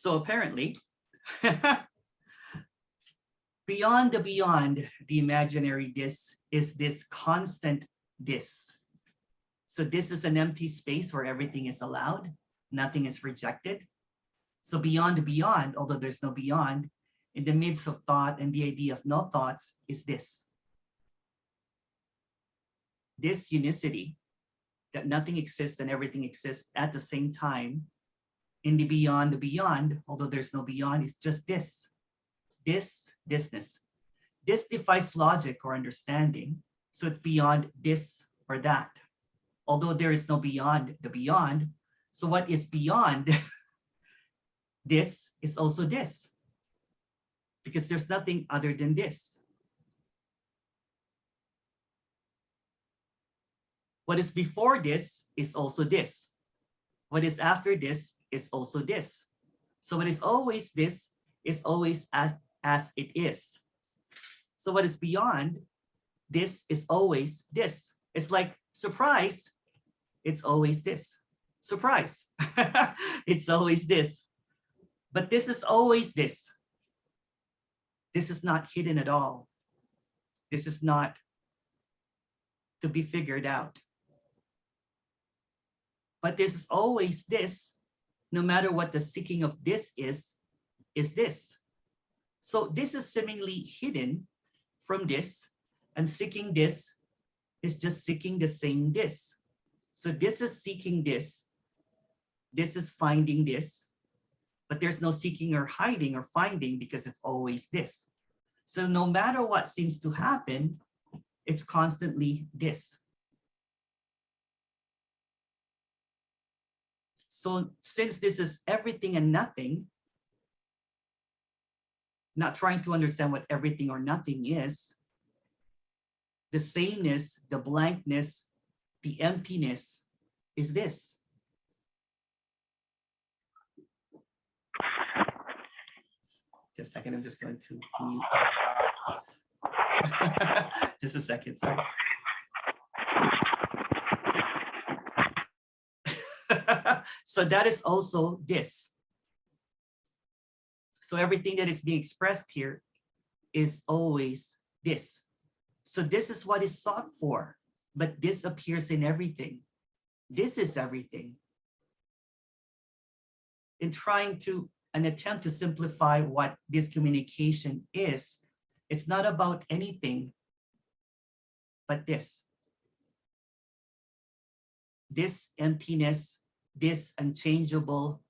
So apparently, beyond the imaginary this is this constant this. So this is an empty space where everything is allowed, nothing is rejected. So beyond the beyond, although there's no beyond, in the midst of thought and the idea of no thoughts is this. This unicity, that nothing exists and everything exists at the same time, in the beyond, although there's no beyond, is just this. Thisness. This defies logic or understanding, so it's beyond this or that. Although there is no beyond the beyond, so what is beyond this is also this, because there's nothing other than this. What is before this is also this. What is after this is also this. So what is always this is always as it is. So what is beyond this is always this. It's like surprise, it's always this. Surprise, it's always this. But this is always this. This is not hidden at all. This is not to be figured out. But this is always this, no matter what the seeking of this is this. So this is seemingly hidden from this, and seeking this is just seeking the same this. So this is seeking this is finding this, but there's no seeking or hiding or finding because it's always this. So no matter what seems to happen, it's constantly this. So since this is everything and nothing, not trying to understand what everything or nothing is, the sameness, the blankness, the emptiness is this. Just a second, I'm just going to mute. Just a second, sorry. So that is also this. So everything that is being expressed here is always this. So this is what is sought for, but this appears in everything. This is everything. In trying to an attempt to simplify what this communication is, it's not about anything but this. This emptiness, this unchangeable,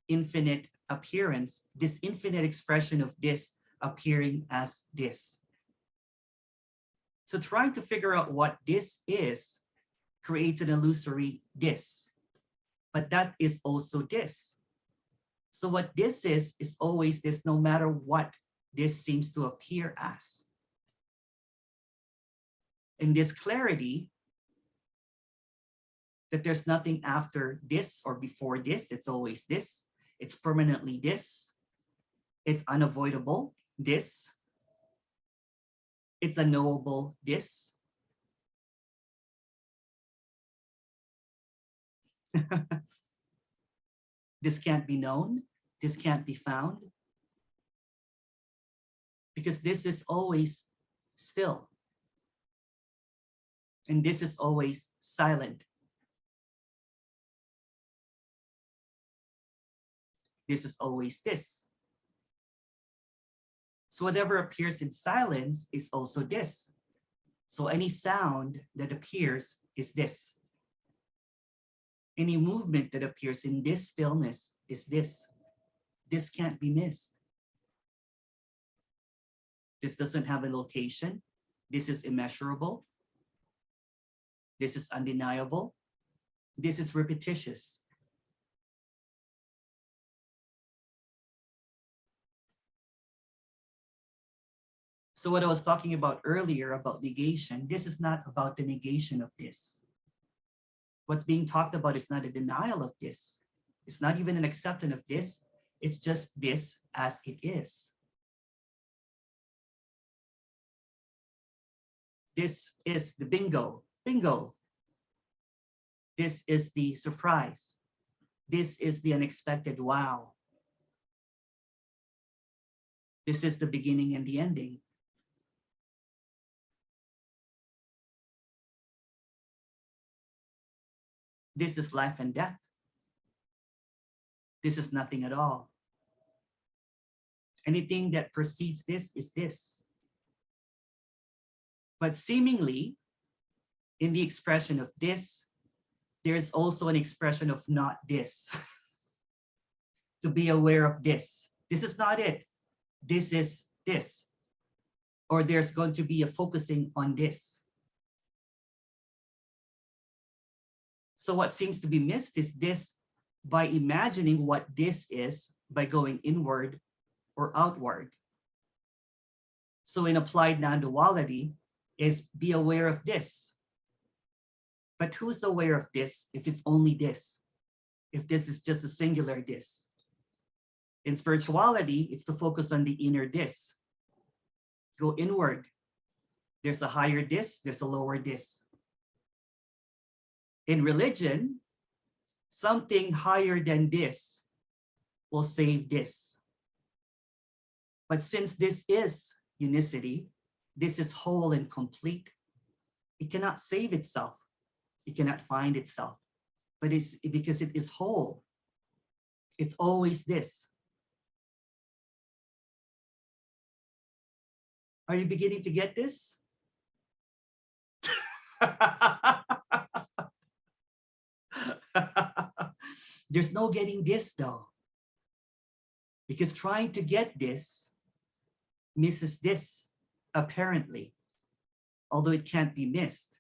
infinite appearance, this infinite expression of this appearing as this. So trying to figure out what this is creates an illusory this, but that is also this. So what this is always this, no matter what this seems to appear as. In this clarity, that there's nothing after this or before this, it's always this. It's permanently this. It's unavoidable, this. It's unknowable, this. This can't be known. This can't be found. Because this is always still. And this is always silent. This is always this. So whatever appears in silence is also this. So any sound that appears is this. Any movement that appears in this stillness is this. This can't be missed. This doesn't have a location. This is immeasurable. This is undeniable. This is repetitious. So what I was talking about earlier about negation, this is not about the negation of this. What's being talked about is not a denial of this. It's not even an acceptance of this. It's just this as it is. This is the bingo. This is the surprise. This is the unexpected wow. This is the beginning and the ending. This is life and death. This is nothing at all. Anything that precedes this is this. But seemingly, in the expression of this, there's also an expression of not this. To be aware of this. This is not it. This is this. Or there's going to be a focusing on this. So what seems to be missed is this by imagining what this is by going inward or outward. So in applied non-duality is be aware of this. But who's aware of this if it's only this? If this is just a singular this? In spirituality, it's to focus on the inner this. Go inward. There's a higher this, there's a lower this. In religion, something higher than this will save this. But since this is unicity, this is whole and complete, it cannot save itself. It cannot find itself. But it's because it is whole. It's always this. Are you beginning to get this? There's no getting this though. Because trying to get this misses this, apparently, although it can't be missed.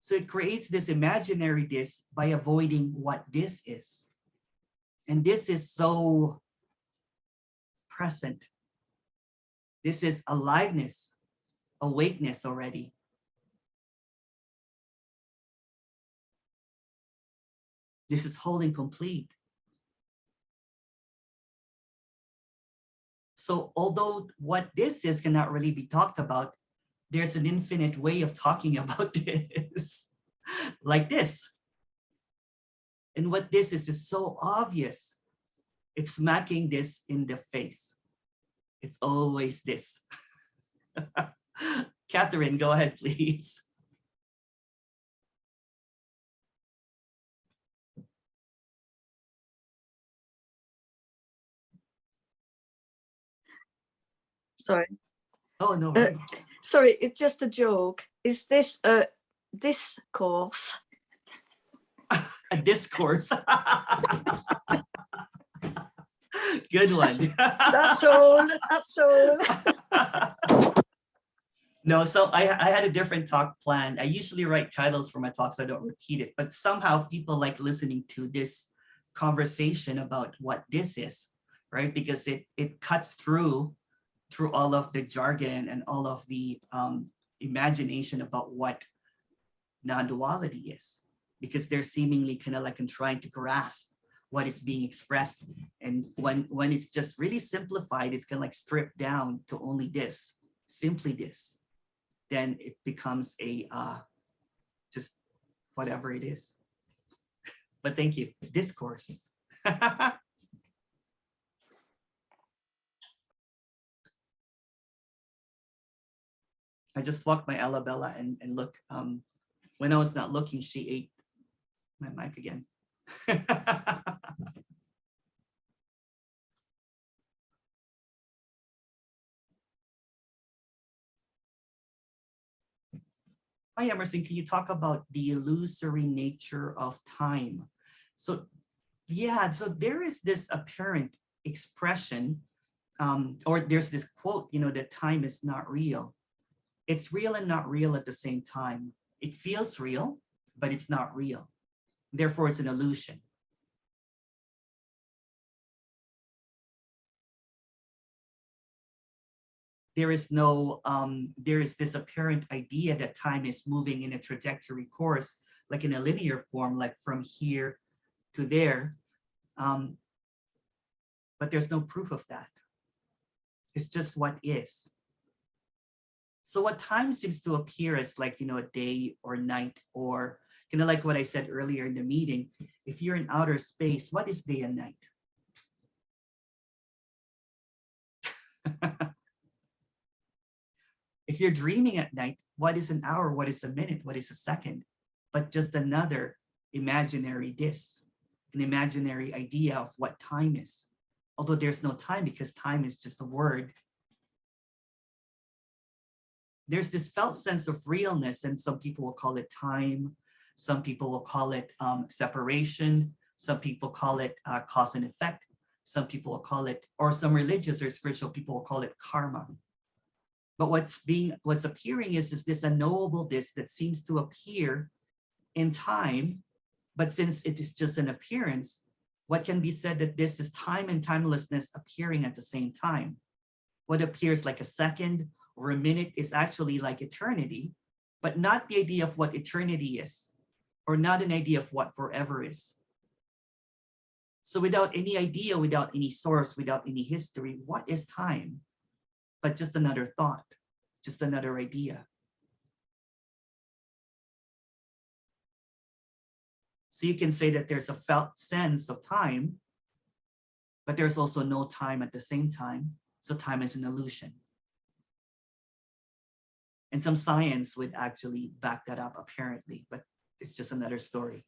So it creates this imaginary this by avoiding what this is. And this is so present. This is aliveness, awakeness already. This is whole and complete. So although what this is cannot really be talked about, there's an infinite way of talking about this, like this. And what this is so obvious. It's smacking this in the face. It's always this. Catherine, go ahead, please. Sorry. Oh, no worries. Sorry, it's just a joke. Is this a discourse? A discourse. Good one. That's all. That's all. No, so I had a different talk planned. I usually write titles for my talks, so I don't repeat it. But somehow people like listening to this conversation about what this is, right? Because it cuts through all of the jargon and all of the imagination about what non-duality is, because they're seemingly kind of like trying to grasp what is being expressed. And when it's just really simplified, it's kind of like stripped down to only this, simply this, then it becomes a just whatever it is. But thank you. Discourse. I just walked my Alabella and look, when I was not looking, she ate my mic again. Hi, Emerson, can you talk about the illusory nature of time? So yeah, so there is this apparent expression, or there's this quote, that time is not real. It's real and not real at the same time. It feels real, but it's not real. Therefore, it's an illusion. There is this apparent idea that time is moving in a trajectory course, like in a linear form, like from here to there. But there's no proof of that. It's just what is. So what time seems to appear as like, a day or night, or kind of like what I said earlier in the meeting, if you're in outer space, what is day and night? If you're dreaming at night, what is an hour? What is a minute? What is a second? But just another imaginary this, an imaginary idea of what time is. Although there's no time because time is just a word. There's this felt sense of realness, and some people will call it time. Some people will call it separation. Some people call it cause and effect. Some people will call it, or some religious or spiritual people will call it karma. But what's appearing is this unknowable this that seems to appear in time, but since it is just an appearance, what can be said that this is time and timelessness appearing at the same time? What appears like a second or a minute is actually like eternity, but not the idea of what eternity is, or not an idea of what forever is. So without any idea, without any source, without any history, what is time? But just another thought, just another idea. So you can say that there's a felt sense of time, but there's also no time at the same time. So time is an illusion. And some science would actually back that up, apparently, but it's just another story.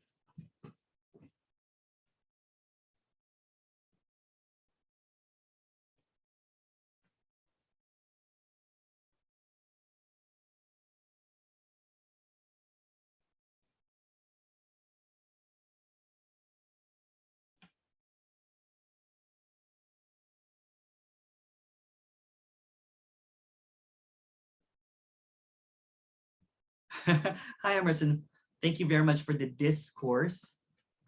Hi, Emerson. Thank you very much for the discourse.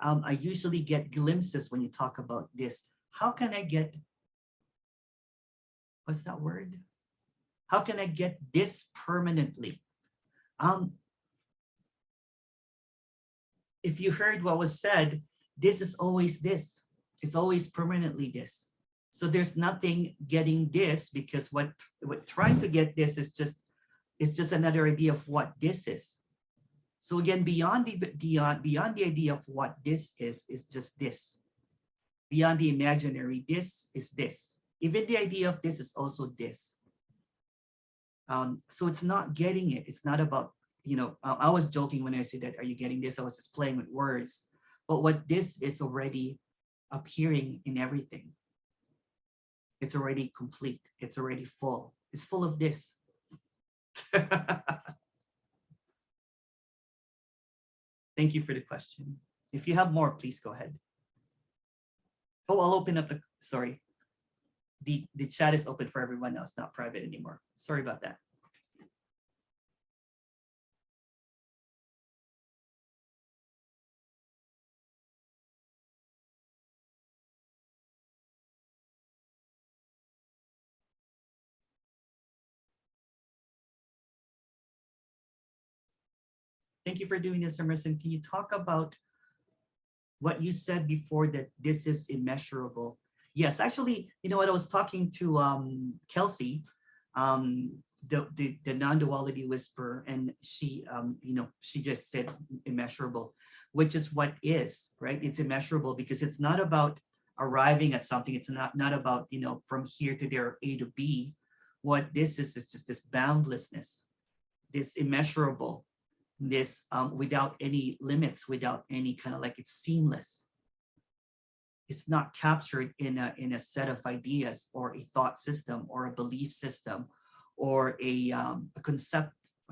I usually get glimpses when you talk about this. How can I get, what's that word? How can I get this permanently? If you heard what was said, this is always this. It's always permanently this. So there's nothing getting this, because what trying to get this is just another idea of what this is. So again, beyond the idea of what this is just this. Beyond the imaginary, this is this. Even the idea of this is also this. So it's not getting it. It's not about, I was joking when I said that, are you getting this? I was just playing with words. But what this is already appearing in everything. It's already complete. It's already full. It's full of this. Thank you for the question. If you have more, please go ahead. Oh, I'll open up sorry. The chat is open for everyone now. It's not private anymore. Sorry about that. Thank you for doing this, Emerson. Can you talk about what you said before, that this is immeasurable? Yes, actually, you know what, I was talking to Kelsey, the non-duality whisperer, and she she just said immeasurable, which is what is, right? It's immeasurable because it's not about arriving at something. It's not about, from here to there, A to B. What this is just this boundlessness, this immeasurable, this without any limits, without any kind of, like, it's seamless. It's not captured in a set of ideas or a thought system or a belief system or a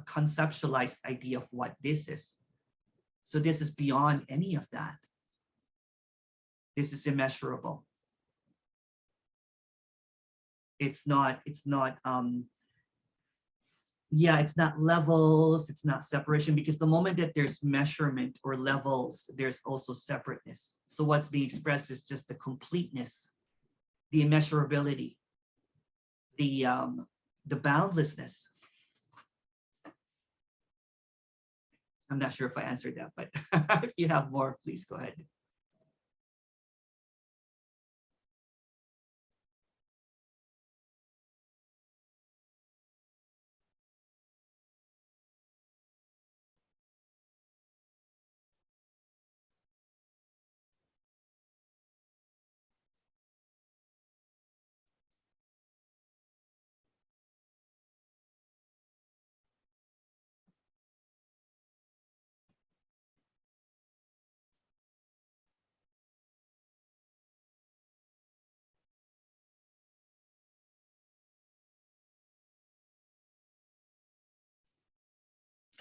conceptualized idea of what this is. So this is beyond any of that. This is immeasurable. It's not yeah, it's not levels, it's not separation, because the moment that there's measurement or levels, there's also separateness. So what's being expressed is just the completeness, the immeasurability, the boundlessness. I'm not sure if I answered that, but if you have more, please go ahead.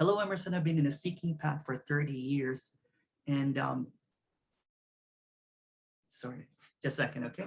Hello, Emerson. I've been in a seeking path for 30 years. And sorry, just a second, okay?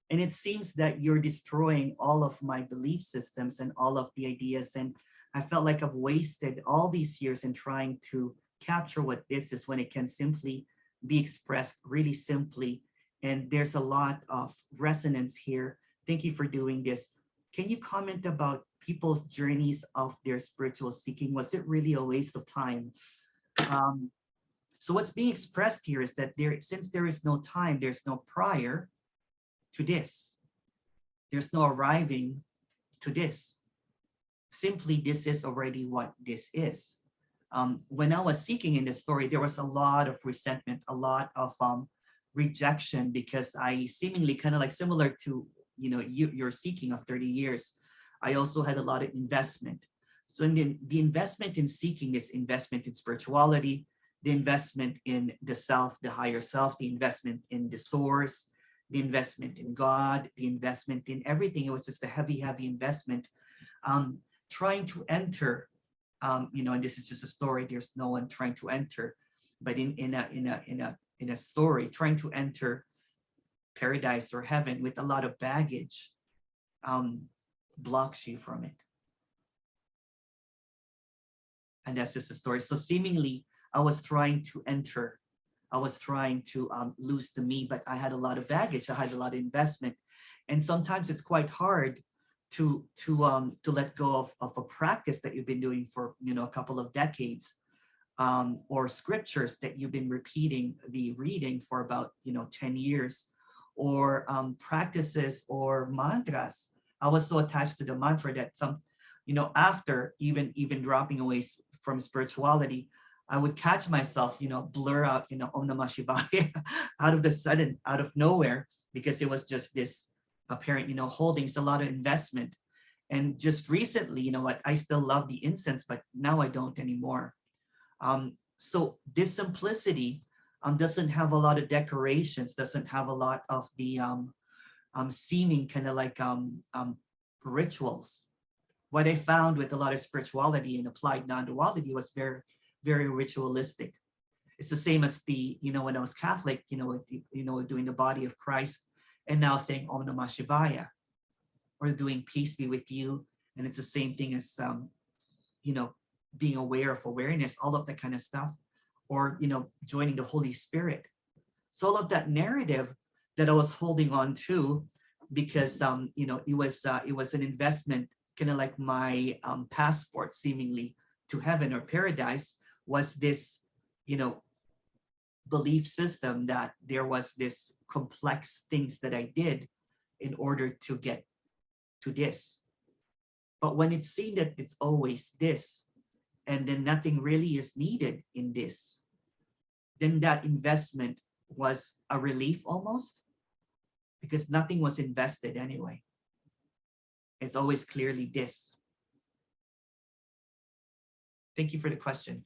And it seems that you're destroying all of my belief systems and all of the ideas. And I felt like I've wasted all these years in trying to capture what this is when it can simply be expressed really simply. And there's a lot of resonance here. Thank you for doing this. Can you comment about people's journeys of their spiritual seeking? Was it really a waste of time? So what's being expressed here is that since there is no time, there's no prior to this. There's no arriving to this. Simply, this is already what this is. When I was seeking in this story, there was a lot of resentment, a lot of rejection, because I seemingly kind of like similar to, you're seeking of 30 years. I also had a lot of investment. So in the investment in seeking, this investment in spirituality, the investment in the self, the higher self, the investment in the source, the investment in God, the investment in everything. It was just a heavy, heavy investment. Trying to enter, and this is just a story. There's no one trying to enter, but in a story, trying to enter paradise or heaven with a lot of baggage blocks you from it. And that's just a story. So seemingly, I was trying to enter. I was trying to lose the me, but I had a lot of baggage. I had a lot of investment, and sometimes it's quite hard to let go of a practice that you've been doing for a couple of decades, or scriptures that you've been repeating the reading for about 10 years, or practices or mantras. I was so attached to the mantra that after even dropping away from spirituality, I would catch myself, blur out, Om Namah Shivaya out of the sudden, out of nowhere, because it was just this apparent, holding. It's a lot of investment. And just recently, what, I still love the incense, but now I don't anymore. So this simplicity doesn't have a lot of decorations, doesn't have a lot of the seeming kind of like rituals. What I found with a lot of spirituality and applied non-duality was very, very ritualistic. It's the same as the, when I was Catholic, doing the body of Christ, and now saying Om Namah Shivaya, or doing peace be with you. And it's the same thing as, being aware of awareness, all of that kind of stuff, or, joining the Holy Spirit. So all of that narrative that I was holding on to, because, it was an investment, kind of like my passport seemingly to heaven or paradise, was this, belief system that there was this complex things that I did in order to get to this. But when it's seen that it's always this, and then nothing really is needed in this, then that investment was a relief almost, because nothing was invested anyway. It's always clearly this. Thank you for the question.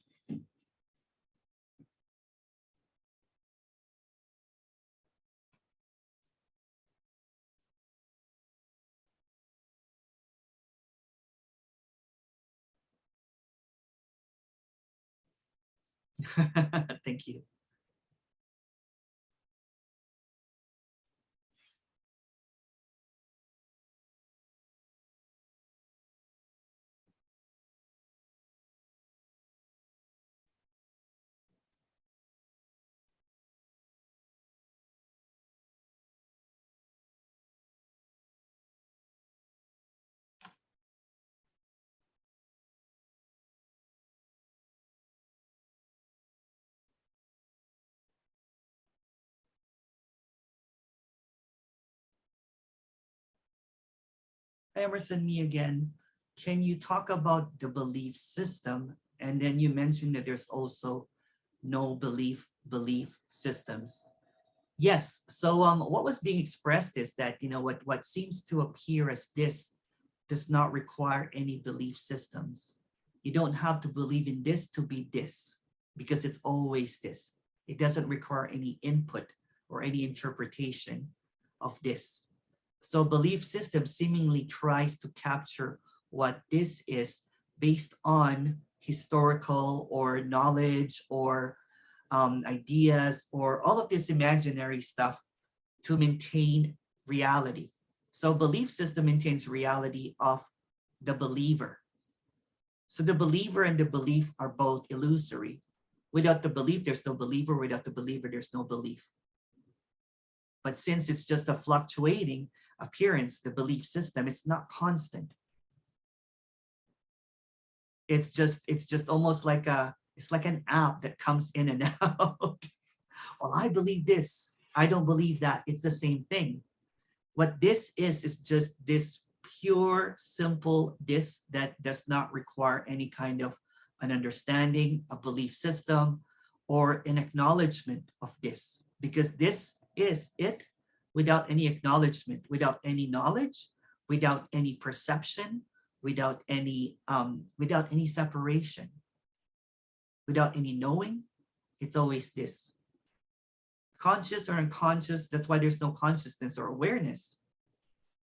Thank you. Emerson, me again. Can you talk about the belief system? And then you mentioned that there's also no belief systems. Yes. So what was being expressed is that, what seems to appear as this does not require any belief systems. You don't have to believe in this to be this, because it's always this. It doesn't require any input or any interpretation of this. So belief system seemingly tries to capture what this is based on historical or knowledge or ideas or all of this imaginary stuff to maintain reality. So belief system maintains reality of the believer. So the believer and the belief are both illusory. Without the belief, there's no believer. Without the believer, there's no belief. But since it's just a fluctuating appearance, the belief system, it's not constant. It's just almost like it's like an app that comes in and out. Well, I believe this. I don't believe that. It's the same thing. What this is just this pure, simple this that does not require any kind of an understanding, a belief system, or an acknowledgement of this. Because this is it without any acknowledgement, without any knowledge, without any perception, without any separation, without any knowing. It's always this. Conscious or unconscious, that's why there's no consciousness or awareness,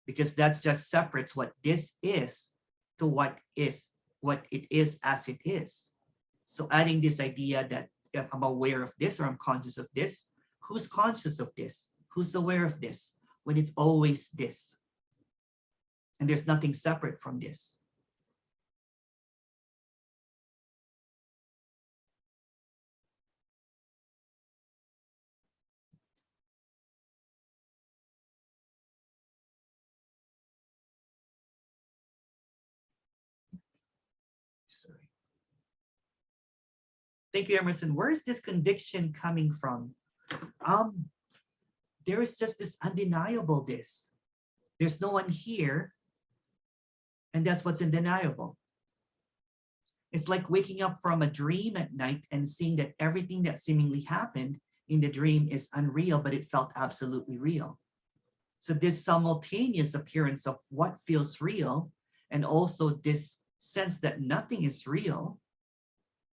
because that just separates what this is to what it is as it is. So adding this idea that if I'm aware of this or I'm conscious of this, who's conscious of this? Who's aware of this? When it's always this. And there's nothing separate from this. Sorry. Thank you, Emerson. Where is this conviction coming from? There is just this undeniable this. There's no one here, and that's what's undeniable. It's like waking up from a dream at night and seeing that everything that seemingly happened in the dream is unreal, but it felt absolutely real. So this simultaneous appearance of what feels real, and also this sense that nothing is real,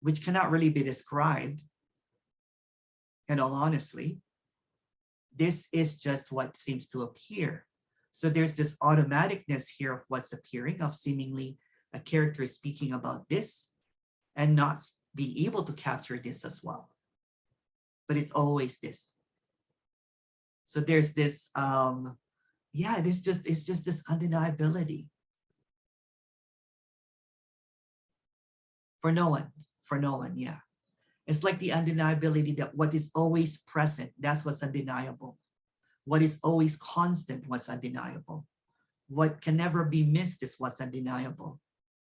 which cannot really be described, in all honesty, this is just what seems to appear. So there's this automaticness here of what's appearing, of seemingly a character is speaking about this and not being able to capture this as well. But it's always this. So there's this, it's just this undeniability. For no one, yeah. It's like the undeniability that what is always present, that's what's undeniable. What is always constant, what's undeniable. What can never be missed is what's undeniable.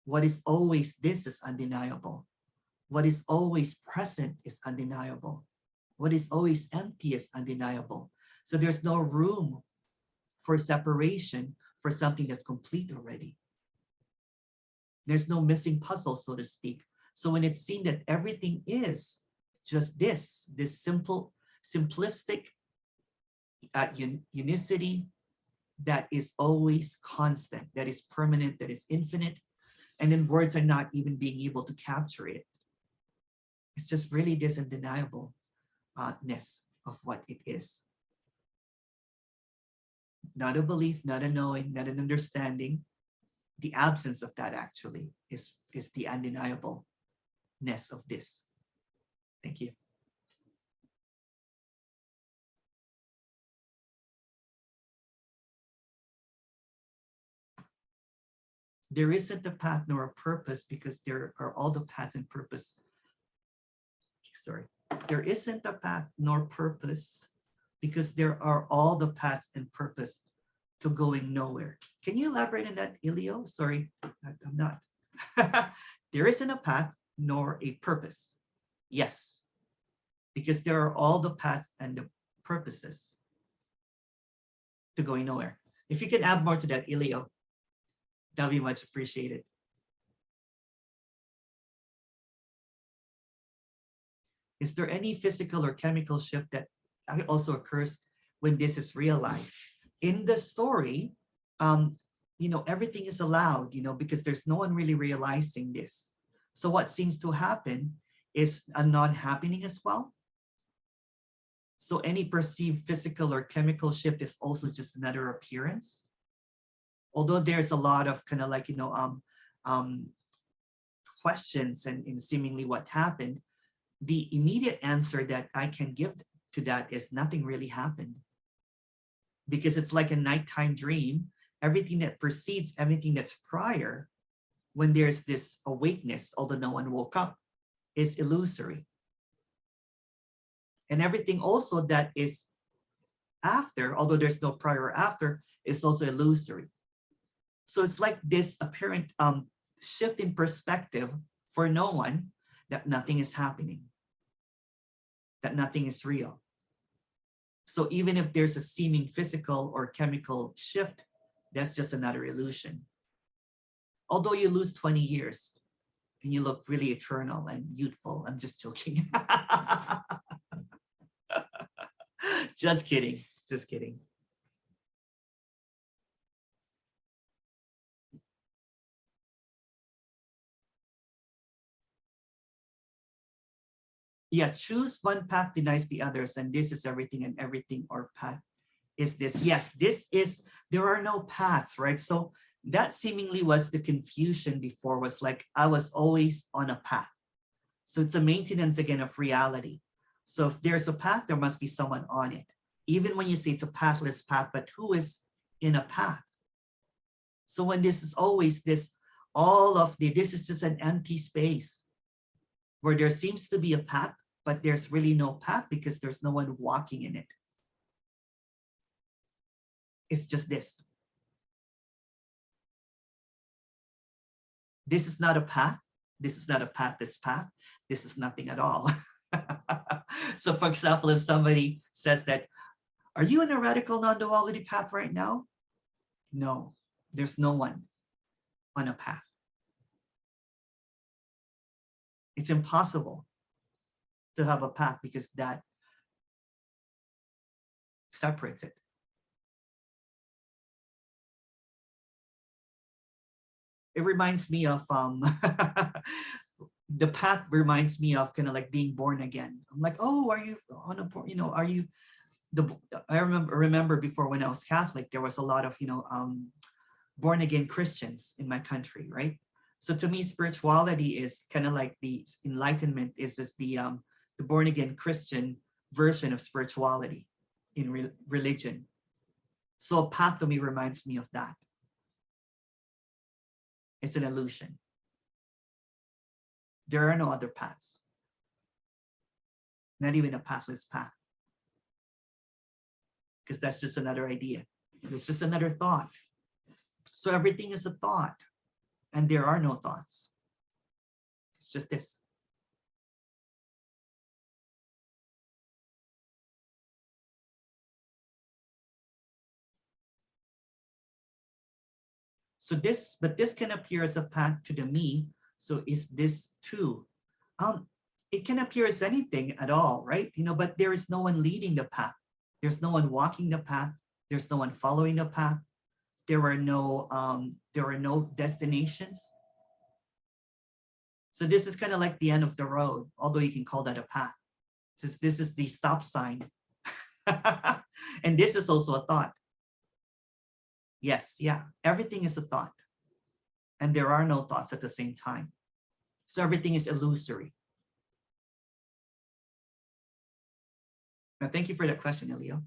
What is always this is undeniable. What is always present is undeniable. What is always empty is undeniable. So there's no room for separation for something that's complete already. There's no missing puzzle, so to speak. So when it's seen that everything is just this simple, simplistic unicity that is always constant, that is permanent, that is infinite, and then words are not even being able to capture it. It's just really this undeniableness of what it is. Not a belief, not a knowing, not an understanding. The absence of that actually is the undeniableness of this. Thank you. There isn't a path nor a purpose because there are all the paths and purpose. Sorry. There isn't a path nor purpose because there are all the paths and purpose to going nowhere. Can you elaborate on that, Ilio? Sorry, I'm not. There isn't a path nor a purpose. Yes, because there are all the paths and the purposes to going nowhere. If you can add more to that, Ilio, that'll be much appreciated. Is there any physical or chemical shift that also occurs when this is realized? In the story, everything is allowed, because there's no one really realizing this. So what seems to happen is a non-happening as well. So any perceived physical or chemical shift is also just another appearance. Although there's a lot of kind of like, questions and seemingly what happened, the immediate answer that I can give to that is nothing really happened. Because it's like a nighttime dream. Everything that precedes, everything that's prior, when there's this awakeness, although no one woke up, is illusory. And everything also that is after, although there's no prior or after, is also illusory. So it's like this apparent shift in perspective for no one, that nothing is happening, that nothing is real. So even if there's a seeming physical or chemical shift, that's just another illusion. Although you lose 20 years and you look really eternal and youthful. I'm just joking. Just kidding. Just kidding. Yeah, choose one path denies the others, and this is everything, and everything or path is this. Yes, this is, there are no paths, right? So that seemingly was the confusion before, was like I was always on a path. So it's a maintenance again of reality. So if there's a path, there must be someone on it. Even when you say it's a pathless path, but who is in a path? So when this is always this, all of the, this is just an empty space where there seems to be a path, but there's really no path because there's no one walking in it. It's just this. This is not a path. This is not a pathless path. This is nothing at all. So for example, if somebody says that, are you in a radical non-duality path right now? No, there's no one on a path. It's impossible to have a path because that separates it. It reminds me of the path reminds me of kind of like being born again. I'm like, oh, are you on a, are you the, I remember before when I was Catholic, there was a lot of, born again Christians in my country, right? So to me, spirituality is kind of like the enlightenment is just the born again Christian version of spirituality in religion. So a path to me reminds me of that. It's an illusion. There are no other paths. Not even a pathless path. Because that's just another idea. It's just another thought. So everything is a thought. And there are no thoughts. It's just this. So this, but this can appear as a path to the me. So is this too? It can appear as anything at all, right? But there is no one leading the path. There's no one walking the path. There's no one following the path. There are no destinations. So this is kind of like the end of the road, although you can call that a path. This is the stop sign. And this is also a thought. Yes, yeah, everything is a thought. And there are no thoughts at the same time. So everything is illusory. Now, thank you for that question, Elio.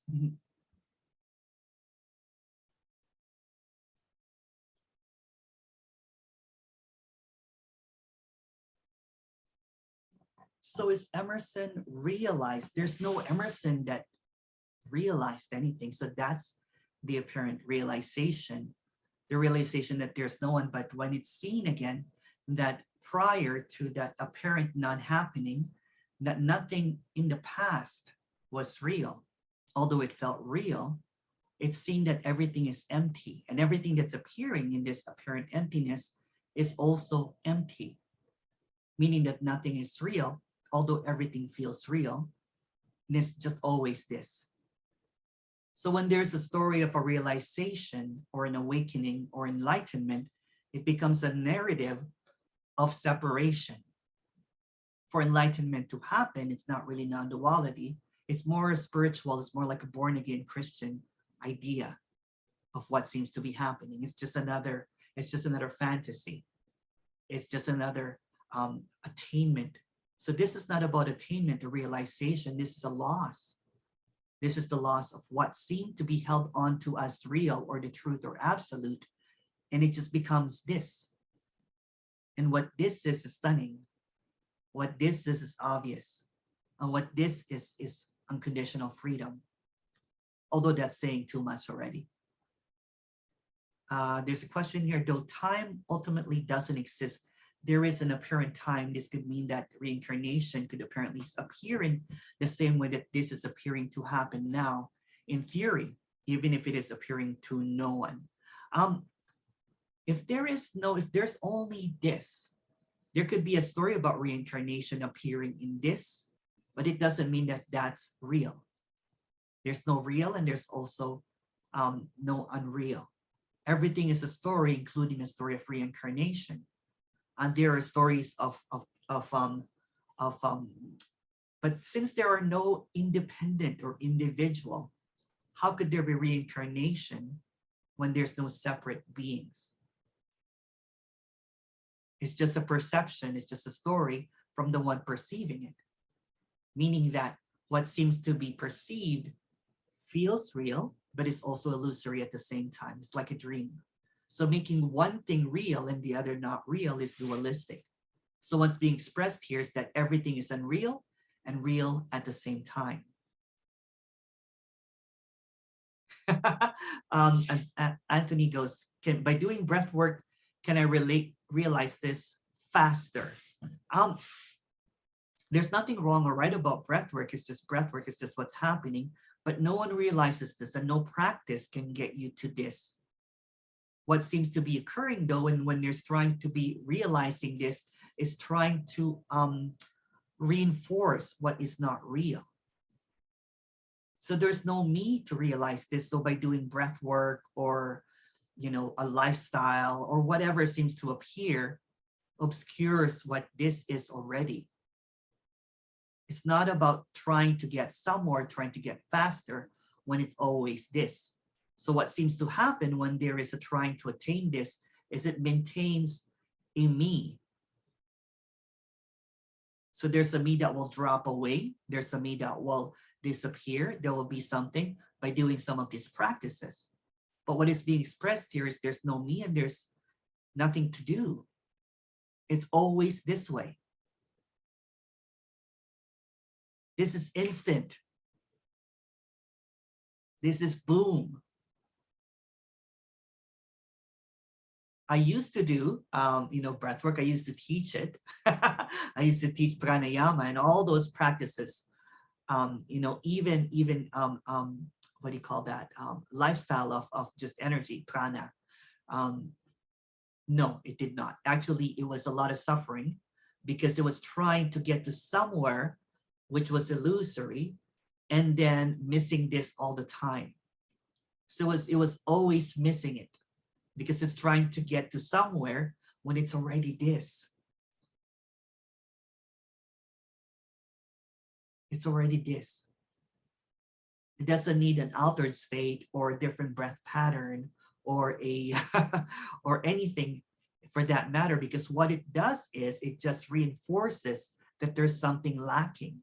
Mhm. So is Emerson realized? There's no Emerson that realized anything. So that's the apparent realization, the realization that there's no one. But when it's seen again, that prior to that apparent non-happening, that nothing in the past was real, although it felt real, it's seen that everything is empty, and everything that's appearing in this apparent emptiness is also empty, meaning that nothing is real, although everything feels real, and it's just always this. So when there's a story of a realization or an awakening or enlightenment, it becomes a narrative of separation. For enlightenment to happen, it's not really non-duality. It's more spiritual. It's more like a born-again Christian idea of what seems to be happening. It's just another fantasy. It's just another attainment. So this is not about attainment or realization. This is a loss. This is the loss of what seemed to be held on to as real or the truth or absolute, and it just becomes this. And what this is stunning. What this is obvious. And what this is unconditional freedom. Although that's saying too much already. There's a question here, though time ultimately doesn't exist, there is an apparent time. This could mean that reincarnation could apparently appear in the same way that this is appearing to happen now, in theory, even if it is appearing to no one. If there's only this, there could be a story about reincarnation appearing in this, but it doesn't mean that that's real. There's no real, and there's also no unreal. Everything is a story, including a story of reincarnation. And there are stories but since there are no independent or individual, how could there be reincarnation when there's no separate beings? It's just a perception, it's just a story from the one perceiving it. Meaning that what seems to be perceived feels real, but it's also illusory at the same time. It's like a dream. So making one thing real and the other not real is dualistic. So what's being expressed here is that everything is unreal and real at the same time. Anthony goes, by doing breath work, can I realize this faster? There's nothing wrong or right about breath work. It's just breath work. It's just what's happening. But no one realizes this, and no practice can get you to this. What seems to be occurring, though, and when there's trying to be realizing this, is trying to reinforce what is not real. So there's no me to realize this. So by doing breath work or, a lifestyle or whatever seems to appear, obscures what this is already. It's not about trying to get somewhere, trying to get faster, when it's always this. So what seems to happen when there is a trying to attain this is it maintains a me. So there's a me that will drop away. There's a me that will disappear. There will be something by doing some of these practices. But what is being expressed here is there's no me and there's nothing to do. It's always this way. This is instant. This is boom. I used to do, breath work. I used to teach it. I used to teach pranayama and all those practices. Even what do you call that? Lifestyle of just energy, prana. No, it did not. Actually, it was a lot of suffering because it was trying to get to somewhere which was illusory and then missing this all the time. So it was always missing it, because it's trying to get to somewhere when it's already this. It's already this. It doesn't need an altered state or a different breath pattern or or anything for that matter, because what it does is it just reinforces that there's something lacking,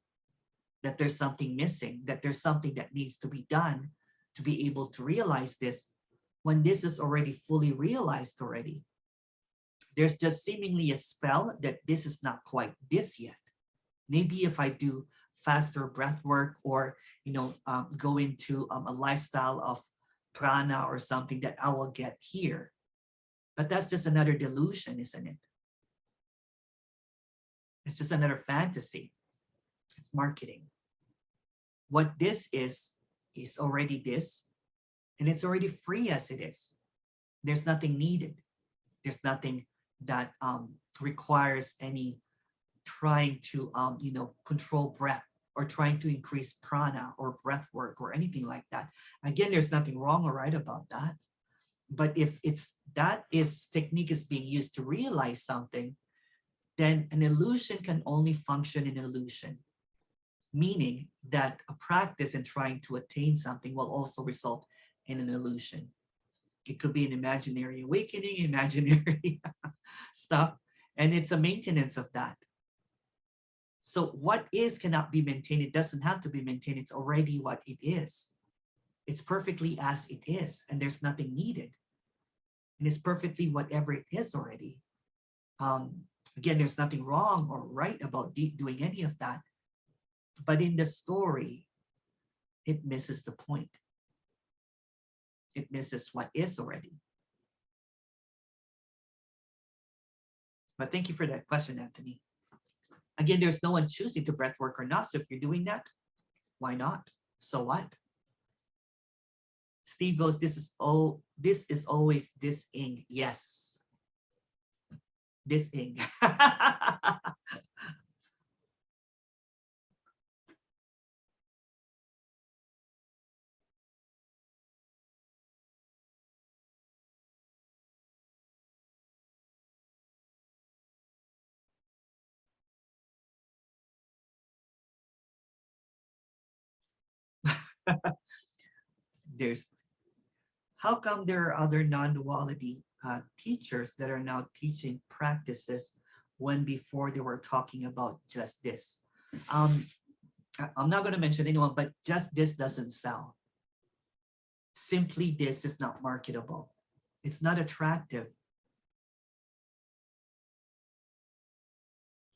that there's something missing, that there's something that needs to be done to be able to realize this, when this is already fully realized already. There's just seemingly a spell that this is not quite this yet. Maybe if I do faster breath work, or go into a lifestyle of prana or something, that I will get here. But that's just another delusion, isn't it? It's just another fantasy. It's marketing. What this is already this, and it's already free as it is. There's nothing needed. There's nothing that requires any trying to control breath, or trying to increase prana or breath work or anything like that. Again, there's nothing wrong or right about that. But if technique is being used to realize something, then an illusion can only function in illusion, meaning that a practice in trying to attain something will also result in an illusion. It could be an imaginary awakening, imaginary stuff, and it's a maintenance of that. So what is cannot be maintained. It doesn't have to be maintained. It's already what it is. It's perfectly as it is, and there's nothing needed. And it's perfectly whatever it is already. Again, there's nothing wrong or right about doing any of that. But in the story, it misses the point. It misses what is already. But thank you for that question, Anthony. Again, there's no one choosing to breath work or not. So if you're doing that, why not? So what? Steve goes, this is always this ing. Yes. This ing. There's, how come there are other non-duality teachers that are now teaching practices when before they were talking about just this? I'm not going to mention anyone, but just this doesn't sell. Simply this is not marketable. It's not attractive.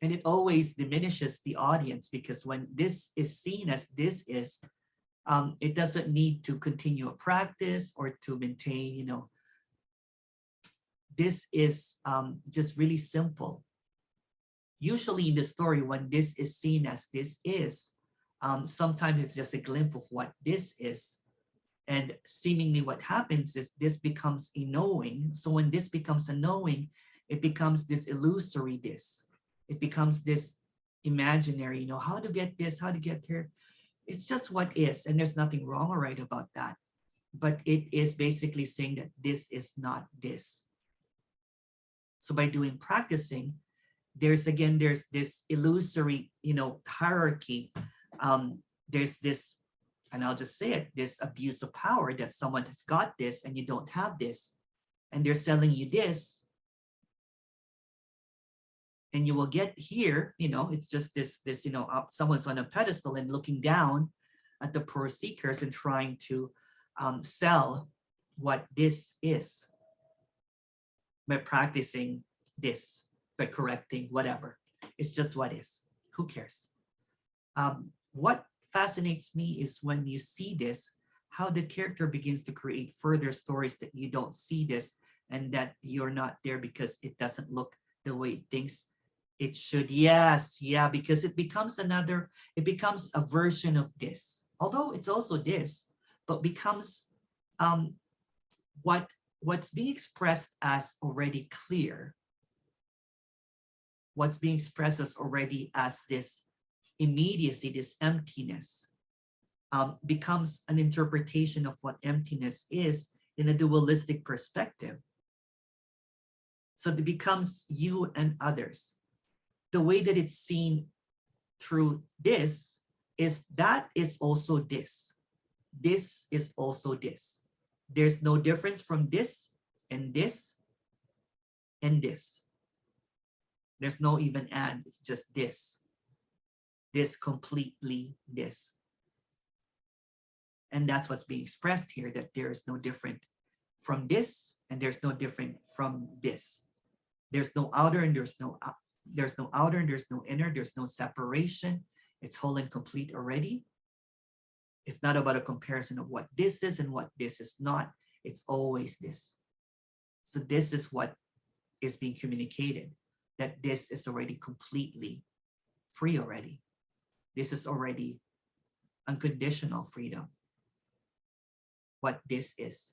And it always diminishes the audience, because when this is seen as this is, it doesn't need to continue a practice or to maintain, this is just really simple. Usually in the story, when this is seen as this is, sometimes it's just a glimpse of what this is. And seemingly what happens is this becomes a knowing. So when this becomes a knowing, it becomes this illusory this. It becomes this imaginary, how to get this, how to get here. It's just what is, and there's nothing wrong or right about that. But it is basically saying that this is not this. So by practicing, there's this illusory, hierarchy. There's this, and I'll just say it, this abuse of power, that someone has got this and you don't have this, and they're selling you this, and you will get here, it's just this, someone's on a pedestal and looking down at the poor seekers and trying to sell what this is by practicing this, by correcting whatever. It's just what is. Who cares? What fascinates me is when you see this, how the character begins to create further stories that you don't see this, and that you're not there because it doesn't look the way it thinks it should. Yes, yeah, because it becomes a version of this, although it's also this, but becomes what's being expressed as already clear, what's being expressed as already as this immediacy, this emptiness, becomes an interpretation of what emptiness is in a dualistic perspective. So it becomes you and others. The way that it's seen through this is that is also this. This is also this. There's no difference from this and this and this. There's no even and, it's just this. This completely this. And that's what's being expressed here, that there is no different from this and there's no different from this. There's no outer and there's no There's no outer, there's no inner, there's no separation. It's whole and complete already. It's not about a comparison of what this is and what this is not. It's always this. So this is what is being communicated, that this is already completely free already. This is already unconditional freedom. What this is.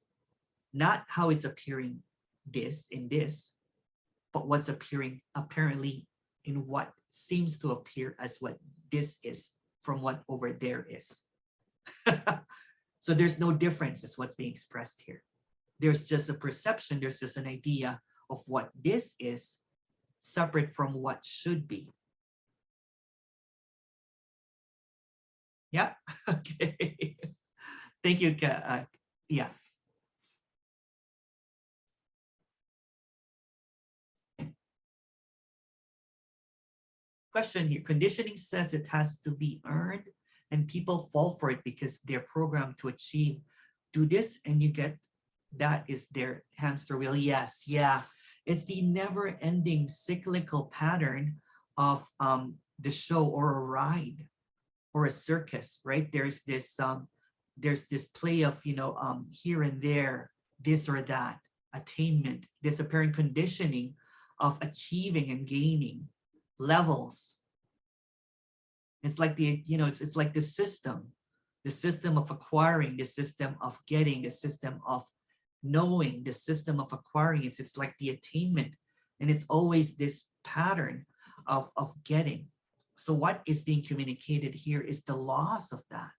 Not how it's appearing this in this, but what's appearing apparently in what seems to appear as what this is from what over there is. So there's no difference is what's being expressed here. There's just a perception, there's just an idea of what this is separate from what should be. Yeah, okay. Thank you, yeah. Question here, conditioning says it has to be earned and people fall for it because they're programmed to achieve, do this and you get, that is their hamster wheel. Yes, yeah. It's the never-ending cyclical pattern of the show or a ride or a circus, right? There's this play of, here and there, this or that, attainment, this apparent conditioning of achieving and gaining levels. It's like it's like the system of acquiring, the system of getting, the system of knowing, the system of acquiring. It's like the attainment, and it's always this pattern of getting. So what is being communicated here is the loss of that,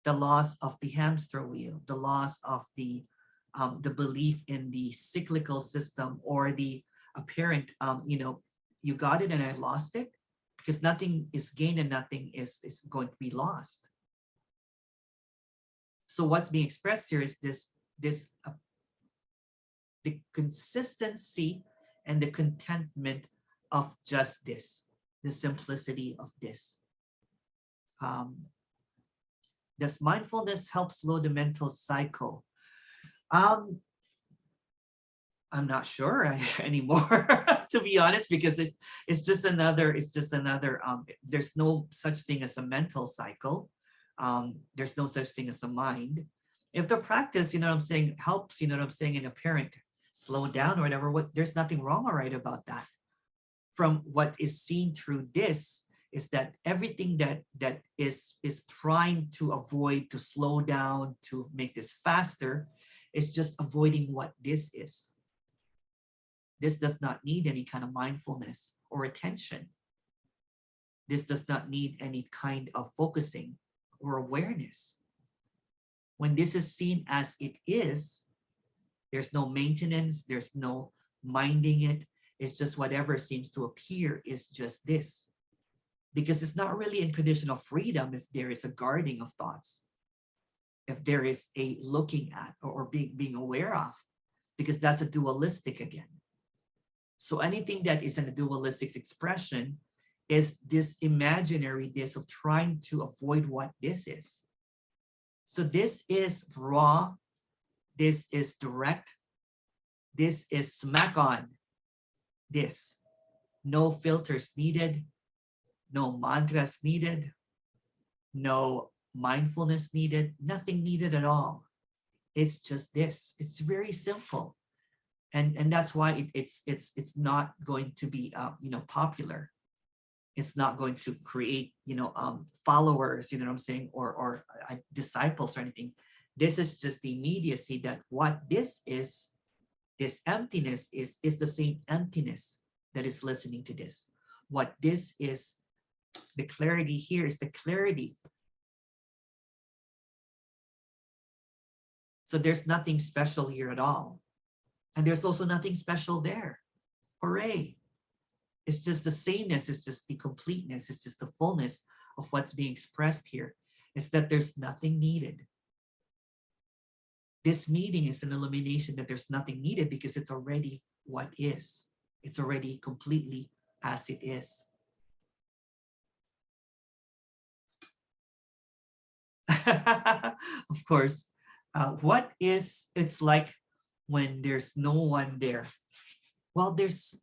the loss of the hamster wheel, the loss of the belief in the cyclical system, or the apparent, you got it and I lost it, because nothing is gained and nothing is going to be lost. So what's being expressed here is the consistency and the contentment of just this, the simplicity of this. Does mindfulness help slow the mental cycle? I'm not sure anymore, to be honest, because it's just another, there's no such thing as a mental cycle. There's no such thing as a mind. If the practice, helps, in a parent slow down or whatever, there's nothing wrong or right about that. From what is seen through this is that everything that is trying to avoid, to slow down, to make this faster, is just avoiding what this is. This does not need any kind of mindfulness or attention. This does not need any kind of focusing or awareness. When this is seen as it is, there's no maintenance, there's no minding it. It's just whatever seems to appear is just this. Because it's not really in condition of freedom if there is a guarding of thoughts, if there is a looking at or being aware of, because that's a dualistic again. So anything that is in a dualistic expression is this imaginary this of trying to avoid what this is. So this is raw, this is direct, this is smack on this. No filters needed, no mantras needed, no mindfulness needed, nothing needed at all. It's just this. It's very simple. And that's why it's not going to be popular. It's not going to create followers, or disciples or anything. This is just the immediacy that what this is, this emptiness is the same emptiness that is listening to this. What this is, the clarity here is the clarity. So there's nothing special here at all. And there's also nothing special there. Hooray. It's just the sameness, it's just the completeness, it's just the fullness of what's being expressed here. It's that there's nothing needed. This meeting is an illumination that there's nothing needed because it's already what is. It's already completely as it is. Of course, what is it's like when there's no one there? Well, there's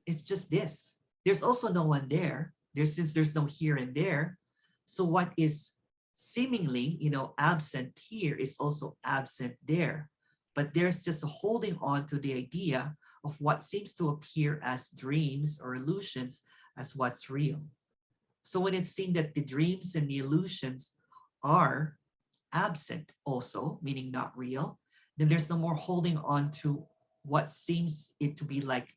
It's just this. There's also no one there. Since there's no here and there. So what is seemingly, absent here is also absent there. But there's just a holding on to the idea of what seems to appear as dreams or illusions as what's real. So when it's seen that the dreams and the illusions are absent also, meaning not real, then there's no more holding on to what seems it to be like.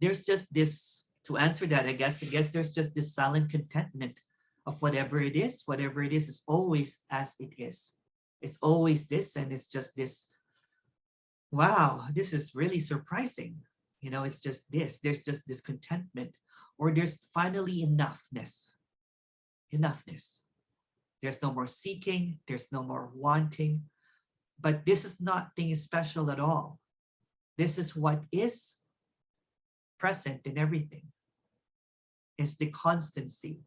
There's just this, to answer that, I guess there's just this silent contentment of whatever it is always as it is. It's always this, and it's just this. Wow, this is really surprising. It's just this. There's just this contentment, or there's finally enoughness. Enoughness. There's no more seeking, there's no more wanting. But this is nothing special at all. This is what is present in everything. It's the constancy,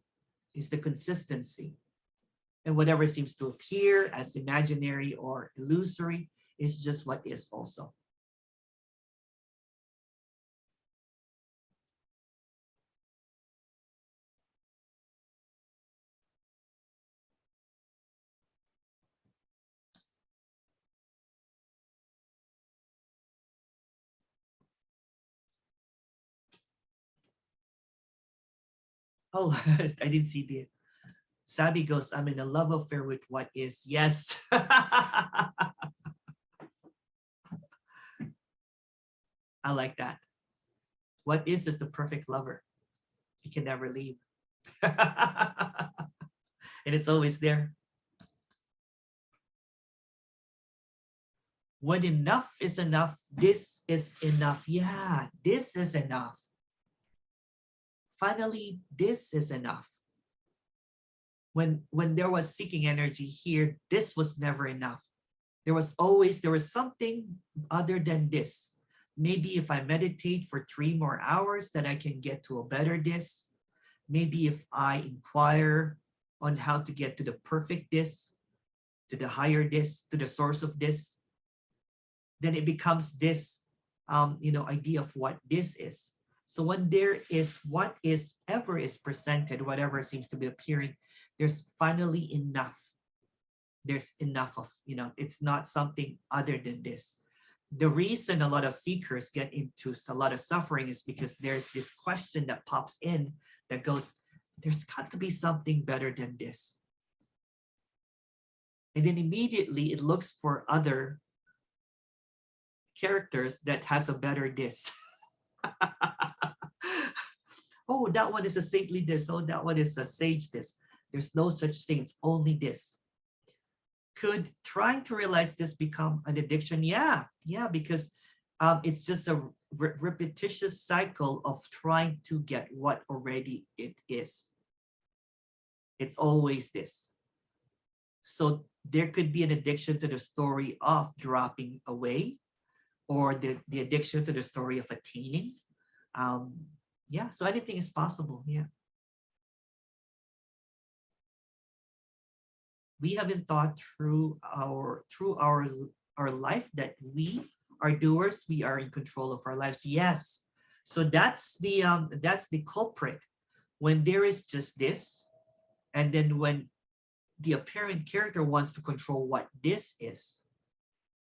it's the consistency. And whatever seems to appear as imaginary or illusory is just what is also. Oh, I didn't see the Sabi goes, I'm in a love affair with what is. Yes. I like that. What is the perfect lover. He can never leave. And it's always there. When enough is enough, this is enough. Yeah, this is enough. Finally, this is enough. When there was seeking energy here, this was never enough. There was something other than this. Maybe if I meditate for 3 more hours, then I can get to a better this. Maybe if I inquire on how to get to the perfect this, to the higher this, to the source of this, then it becomes this idea of what this is. So when there is what is ever is presented, whatever seems to be appearing, there's finally enough. There's enough of, it's not something other than this. The reason a lot of seekers get into a lot of suffering is because there's this question that pops in that goes, there's got to be something better than this. And then immediately it looks for other characters that has a better this. Oh, that one is a saintly this. Oh, that one is a sage this. There's no such thing. It's only this. Could trying to realize this become an addiction? Yeah, because it's just a repetitious cycle of trying to get what already it is. It's always this. So there could be an addiction to the story of dropping away, or the addiction to the story of attaining. Yeah, so anything is possible. Yeah. We have been taught through our life that we are doers, we are in control of our lives. Yes. So that's the culprit. When there is just this, and then when the apparent character wants to control what this is,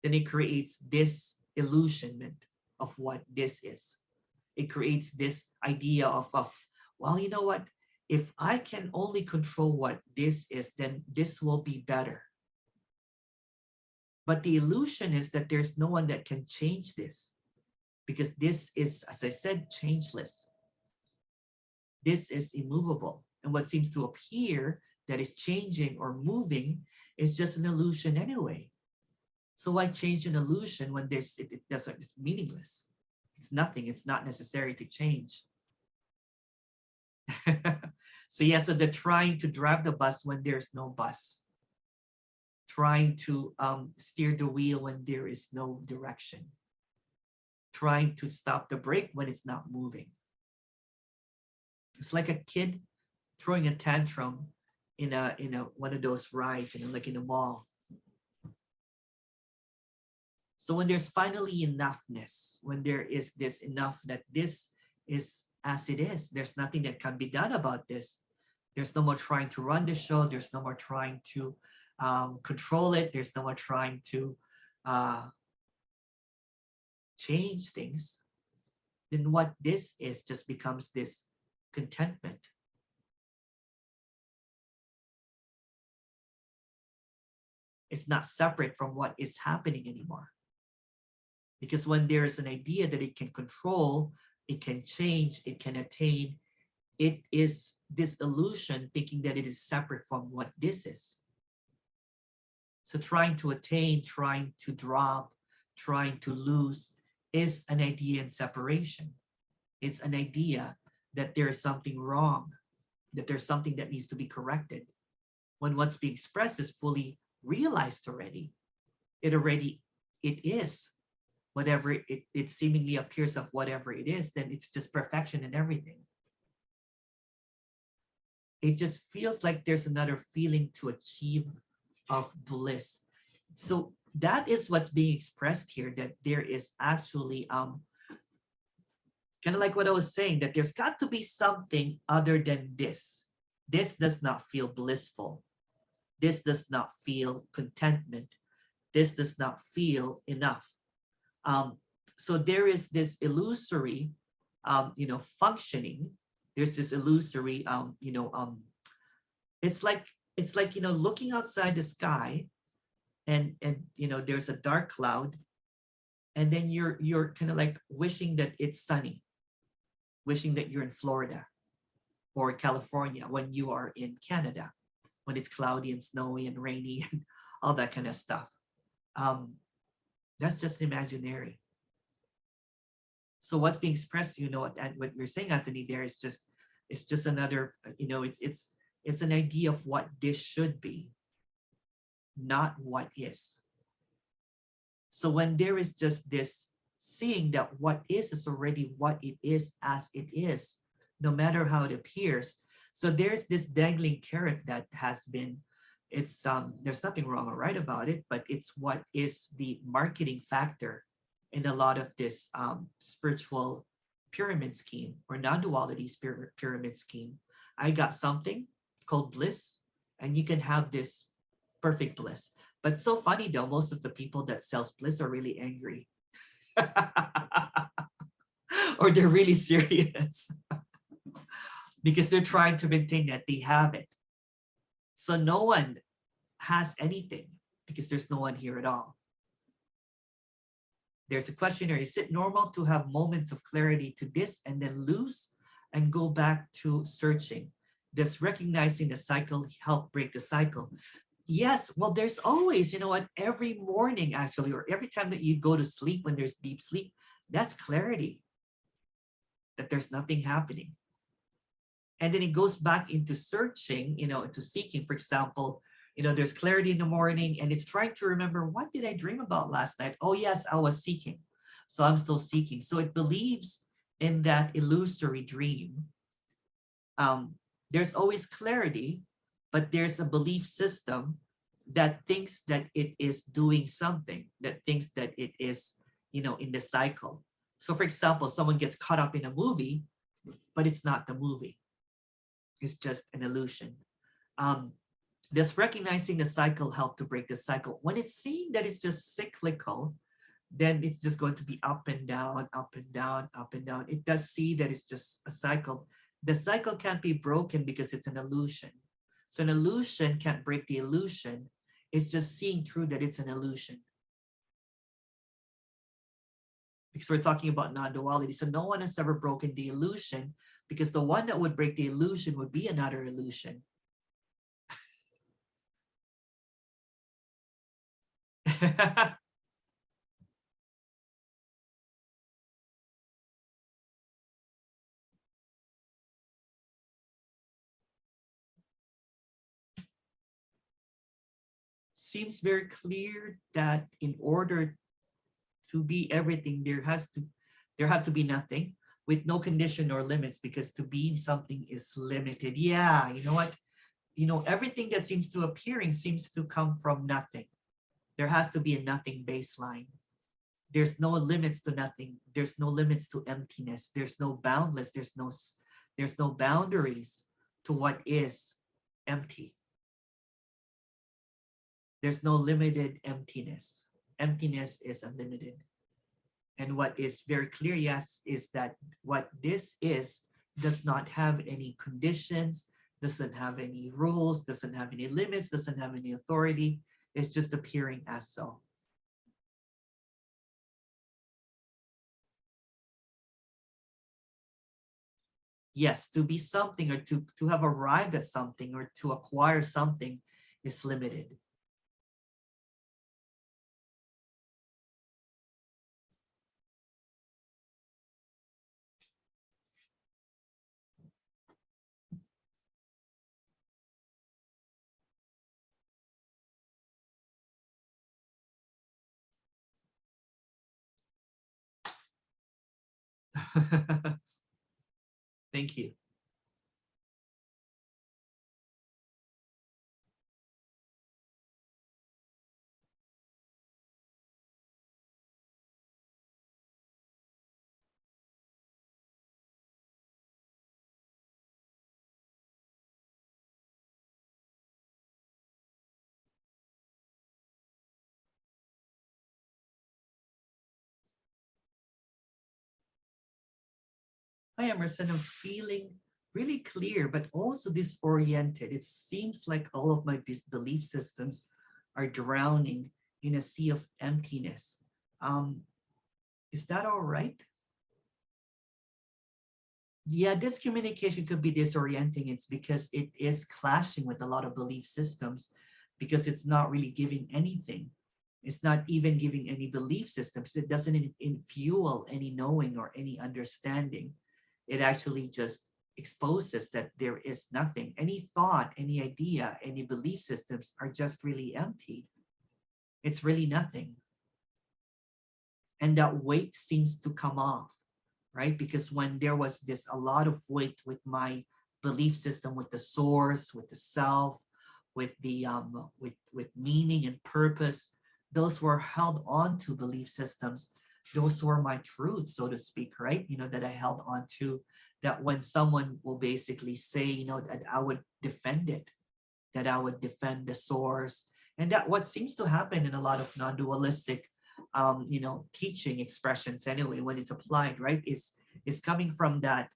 then it creates this illusionment of what this is. It creates this idea of well, you know what? If I can only control what this is, then this will be better. But the illusion is that there's no one that can change this, because this is, as I said, changeless. This is immovable. And what seems to appear that is changing or moving is just an illusion anyway. So why change an illusion when it's meaningless? It's nothing. It's not necessary to change. So yeah, so they're trying to drive the bus when there's no bus. Trying to steer the wheel when there is no direction. Trying to stop the brake when it's not moving. It's like a kid throwing a tantrum in a one of those rides, like in a mall. So when there's finally enoughness, when there is this enough that this is as it is. There's nothing that can be done about this. There's no more trying to run the show. There's no more trying to control it. There's no more trying to change things. Then what this is just becomes this contentment. It's not separate from what is happening anymore. Because when there is an idea that it can control, it can change, it can attain, it is this illusion thinking that it is separate from what this is. So trying to attain, trying to drop, trying to lose is an idea in separation. It's an idea that there is something wrong, that there's something that needs to be corrected. When what's being expressed is fully realized already, it is. Whatever it seemingly appears of whatever it is, then it's just perfection in everything. It just feels like there's another feeling to achieve of bliss. So that is what's being expressed here, that there is actually kind of like what I was saying, that there's got to be something other than this. This does not feel blissful. This does not feel contentment. This does not feel enough. So there is this illusory, functioning. There's this illusory, it's like looking outside the sky, and there's a dark cloud, and then you're kind of like wishing that it's sunny, wishing that you're in Florida or California when you are in Canada, when it's cloudy and snowy and rainy and all that kind of stuff. That's just imaginary. So what's being expressed, what we're saying, Anthony, there is just, it's just another, it's an idea of what this should be, not what is. So when there is just this seeing that what is already what it is as it is, no matter how it appears. So there's this dangling carrot that has been, there's nothing wrong or right about it, but it's what is the marketing factor in a lot of this spiritual pyramid scheme or non-duality pyramid scheme. I got something called bliss, and you can have this perfect bliss. But so funny though, most of the people that sells bliss are really angry. Or they're really serious because they're trying to maintain that they have it. So no one has anything because there's no one here at all. There's a questionnaire. Is it normal to have moments of clarity to this and then lose and go back to searching? Does recognizing the cycle help break the cycle? Yes. Well, there's always, every morning actually, or every time that you go to sleep when there's deep sleep, that's clarity that there's nothing happening. And then it goes back into searching, into seeking. For example, there's clarity in the morning and it's trying to remember, what did I dream about last night? Oh yes, I was seeking. So I'm still seeking. So it believes in that illusory dream. There's always clarity, but there's a belief system that thinks that it is doing something, that thinks that it is, in the cycle. So for example, someone gets caught up in a movie, but it's not the movie. It's just an illusion. Does recognizing the cycle help to break the cycle? When it's seeing that it's just cyclical, then it's just going to be up and down, up and down, up and down. It does see that it's just a cycle. The cycle can't be broken because it's an illusion. So an illusion can't break the illusion. It's just seeing through that it's an illusion. Because we're talking about non-duality. So no one has ever broken the illusion, because the one that would break the illusion would be another illusion. Seems very clear that in order to be everything, there have to be nothing with no condition or limits, because to be something is limited. Yeah, you know what? Everything that seems to appearing seems to come from nothing. There has to be a nothing baseline. There's no limits to nothing. There's no limits to emptiness. There's no boundless. There's no boundaries to what is empty. There's no limited emptiness. Emptiness is unlimited. And what is very clear, yes, is that what this is does not have any conditions, doesn't have any rules, doesn't have any limits, doesn't have any authority. It's just appearing as so. Yes, to be something or to have arrived at something or to acquire something is limited. Thank you. Hi, Emerson. I'm feeling really clear, but also disoriented. It seems like all of my belief systems are drowning in a sea of emptiness. Um, is that all right? Yeah, this communication could be disorienting. It's because it is clashing with a lot of belief systems because it's not really giving anything. It's not even giving any belief systems. It doesn't fuel any knowing or any understanding. It actually just exposes that there is nothing. Any thought, any idea, any belief systems are just really empty. It's really nothing. And that weight seems to come off, right? Because when there was this a lot of weight with my belief system, with the source, with the self, with the with meaning and purpose, those were held on to belief systems. Those were my truths, so to speak, right? That I held on to, that when someone will basically say, that I would defend it, that I would defend the source. And that what seems to happen in a lot of non-dualistic teaching expressions anyway, when it's applied, right, is coming from that,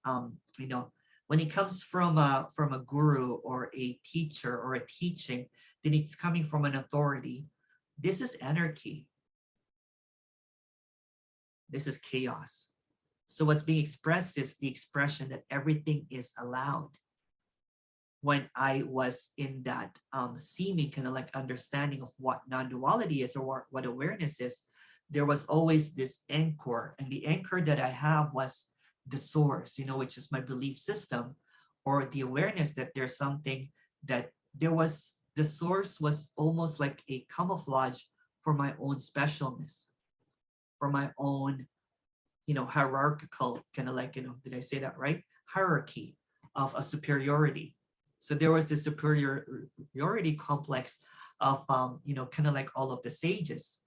when it comes from a guru or a teacher or a teaching, then it's coming from an authority. This is anarchy. This is chaos. So what's being expressed is the expression that everything is allowed. When I was in that seeming kind of like understanding of what non-duality is or what awareness is, there was always this anchor, and the anchor that I have was the source, which is my belief system, or the awareness that there's something, that there was, the source was almost like a camouflage for my own specialness, for my own, hierarchical kind of like, did I say that right? Hierarchy of a superiority. So there was this superiority complex of, kind of like all of the sages,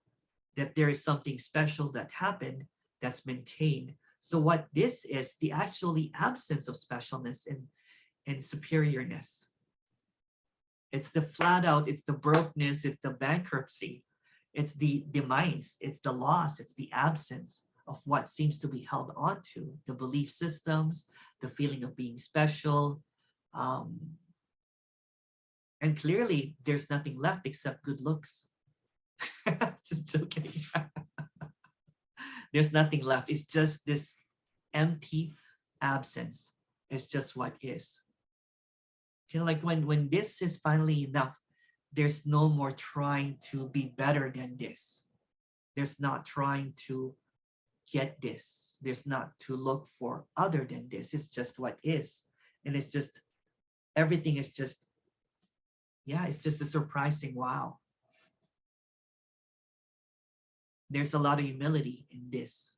that there is something special that happened that's maintained. So what this is, the actually absence of specialness and superiorness. It's the flat out, it's the brokenness, it's the bankruptcy, it's the demise, it's the loss, it's the absence of what seems to be held onto, the belief systems, the feeling of being special. And clearly, there's nothing left except good looks. Just joking. There's nothing left. It's just this empty absence. It's just what is. Like when this is finally enough, there's no more trying to be better than this. There's not trying to get this. There's not to look for other than this. It's just what is. And it's just, everything is just, yeah, it's just a surprising wow. There's a lot of humility in this.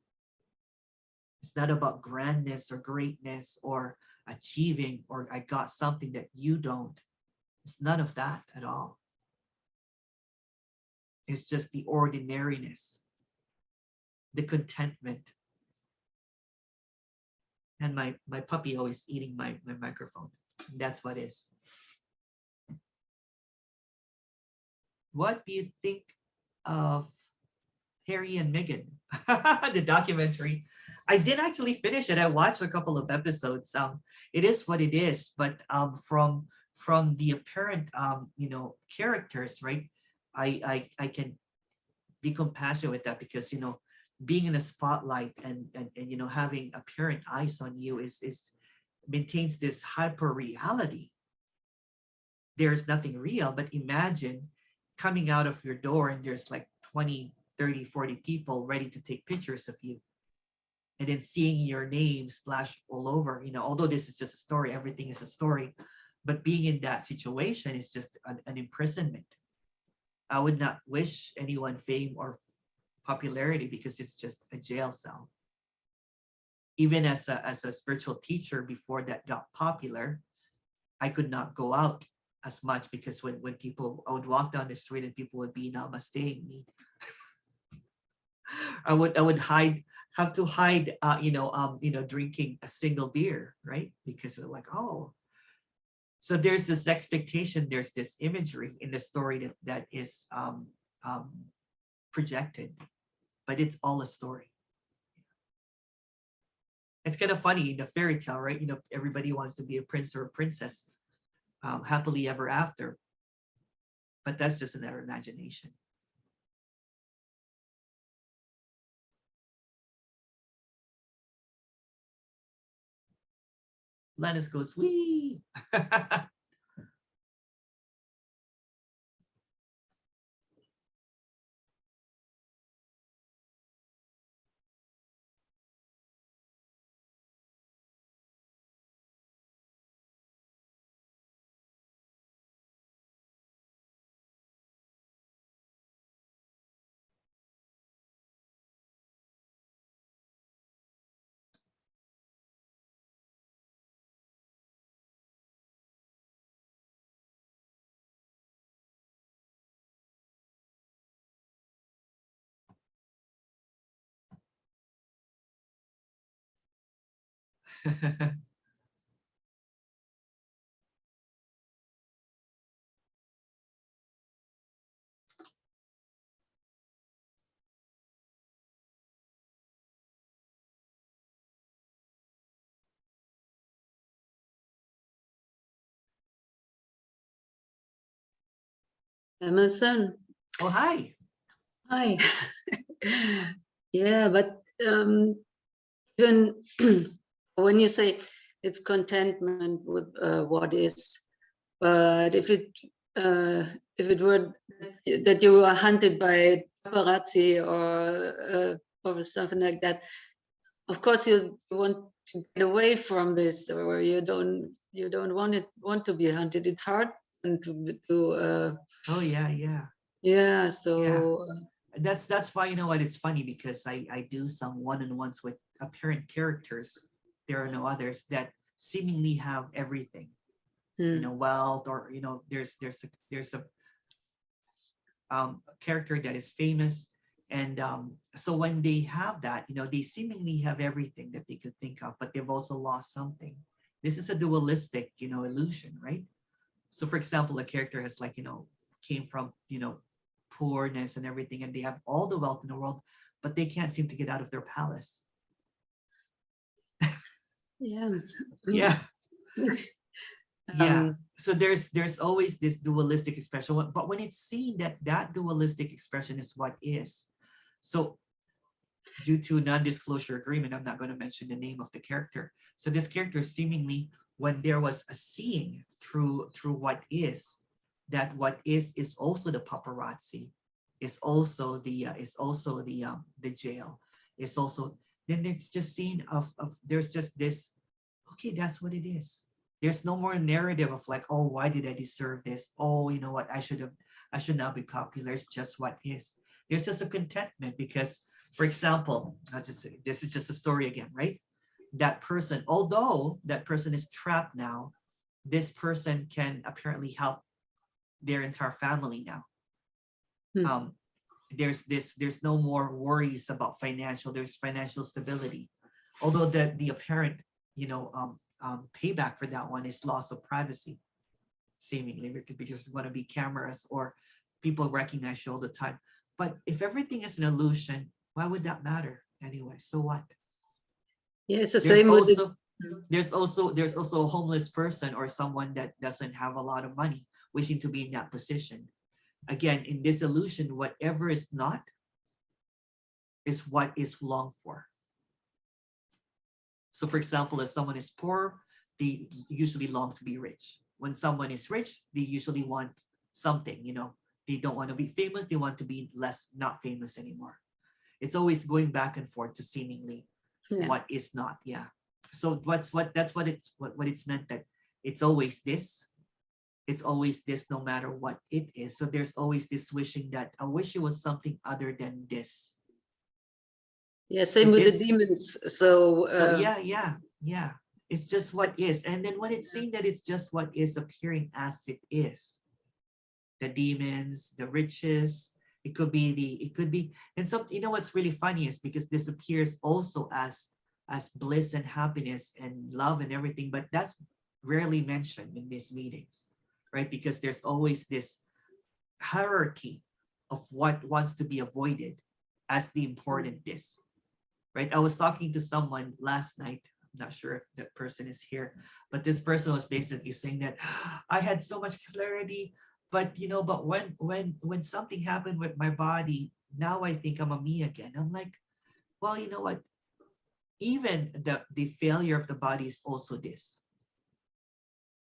It's not about grandness or greatness or achieving or I got something that you don't. It's none of that at all. It's just the ordinariness. the contentment. And my puppy always eating my microphone. That's what is. What do you think of Harry and Meghan, the documentary? I did actually finish it. I watched a couple of episodes. It is what it is, but from the apparent characters, right? I can be compassionate with that, because being in a spotlight and having apparent eyes on you is maintains this hyper reality. There is nothing real, but imagine coming out of your door and there's like 20, 30, 40 people ready to take pictures of you, and then seeing your name splash all over. Although this is just a story, everything is a story, but being in that situation is just an imprisonment. I would not wish anyone fame or popularity, because it's just a jail cell. Even as a spiritual teacher, before that got popular, I could not go out as much, because when people, I would walk down the street and people would be namasteing me. I would have to hide drinking a single beer, right? Because we're like, oh. So there's this expectation, there's this imagery in the story that is projected, but it's all a story. It's kind of funny in the fairy tale, right? Everybody wants to be a prince or a princess, happily ever after, but that's just in their imagination. Lennis goes, wee. Emerson. Oh, hi. Hi. Yeah, but even when you say it's contentment with what is, but if it were that you were hunted by paparazzi or something like that, of course you want to get away from this, or you don't want to be hunted. It's hard to Oh yeah. yeah. So Yeah. That's why, what, it's funny, because I do some one-on-ones with apparent characters. There are no others that seemingly have everything, wealth, or there's a character that is famous, and so when they have that, they seemingly have everything that they could think of, but they've also lost something. This is a dualistic illusion, right? So for example, a character has came from poorness and everything, and they have all the wealth in the world, but they can't seem to get out of their palace. yeah. Yeah. Yeah. So there's always this dualistic expression, but when it's seen that dualistic expression is what is, so due to non-disclosure agreement, I'm not going to mention the name of the character. So this character, seemingly, when there was a seeing through what is, that what is also the paparazzi, is also the jail, is also, then it's just seen of there's just this, okay, that's what it is. There's no more narrative of like, oh, why did I deserve this? Oh, you know what, I should not be popular. It's just what is. There's just a contentment, because, for example, this is just a story again, right? That person, although that person is trapped now, this person can apparently help their entire family now. there's no more worries about there's financial stability. Although the apparent, payback for that one is loss of privacy, seemingly, because there's going to be cameras or people recognize you all the time. But if everything is an illusion, why would that matter anyway? So what? Yeah, it's the There's same with also there's also a homeless person or someone that doesn't have a lot of money wishing to be in that position. Again, in this illusion, whatever is not is what is longed for. So for example, if someone is poor, they usually long to be rich. When someone is rich, they usually want something, they don't want to be famous, they want to be not famous anymore. It's always going back and forth to seemingly what is not. Yeah. So that's what it's meant, that it's always this. It's always this no matter what it is. So there's always this wishing that I wish it was something other than this. Yeah, same with the demons. So yeah. It's just what is. And then when it's saying that it's just what is appearing as it is, the demons, the riches, it could be, and some, what's really funny is because this appears also as bliss and happiness and love and everything, but that's rarely mentioned in these meetings, right? Because there's always this hierarchy of what wants to be avoided as the important is, right? I was talking to someone last night. I'm not sure if that person is here, but this person was basically saying that I had so much clarity, but but when something happened with my body, now I think I'm a me again. I'm like, well, you know what? Even the failure of the body is also this.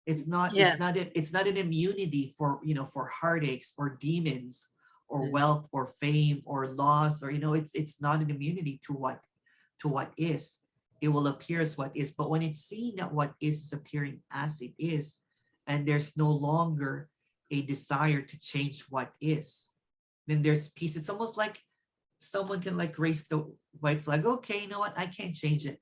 It's not an immunity for for heartaches or demons or wealth or fame or loss, or it's not an immunity to what is. It will appear as what is, but when it's seen that what is appearing as it is, and there's no longer a desire to change what is, then there's peace. It's almost like someone can raise the white flag. Okay, you know what? I can't change it.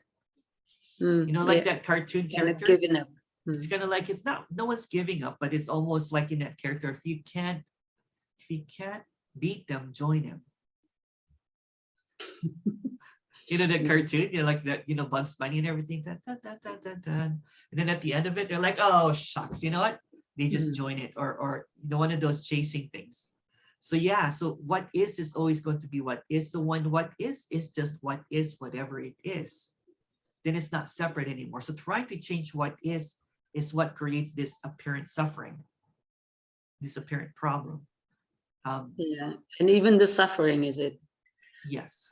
Like that cartoon character. Giving up. It's kind of like, it's not, no one's giving up, but it's almost like in that character, if you can't beat them, join them. That cartoon, like that, Bugs Bunny and everything. Dun, dun, dun, dun, dun, dun. And then at the end of it, they're like, oh shucks, you know what? They just join it, or one of those chasing things. So yeah, so what is always going to be what is. So when what is just what is, whatever it is, then it's not separate anymore. So trying to change what is what creates this apparent suffering, this apparent problem. And even the suffering is it. Yes.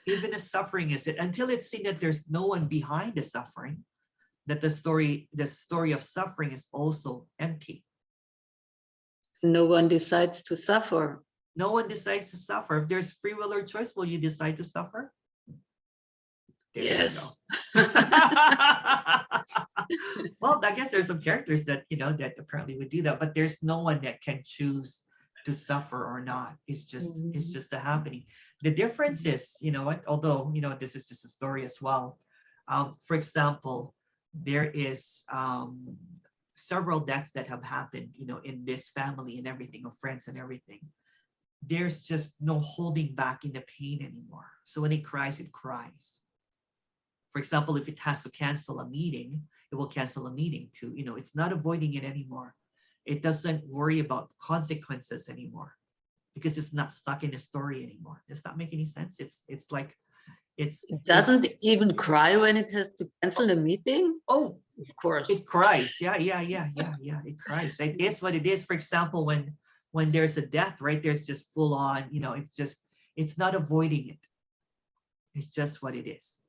Even the suffering is it, until it's seen that there's no one behind the suffering, that the story of suffering is also empty. No one decides to suffer. No one decides to suffer. If there's free will or choice, will you decide to suffer? There yes. Well, I guess there's some characters that that apparently would do that, but there's no one that can choose to suffer or not. It's just a happening. The difference is, although this is just a story as well. For example, there is several deaths that have happened, in this family and everything, of friends and everything. There's just no holding back in the pain anymore. So when it cries, it cries. For example, if it has to cancel a meeting, it will cancel a meeting too. It's not avoiding it anymore. It doesn't worry about consequences anymore because it's not stuck in a story anymore. Does that make any sense? It doesn't even cry when it has to cancel a meeting. Oh, of course. It cries. Yeah. It cries. It is what it is. For example, when there's a death, right? There's just full on, it's not avoiding it. It's just what it is.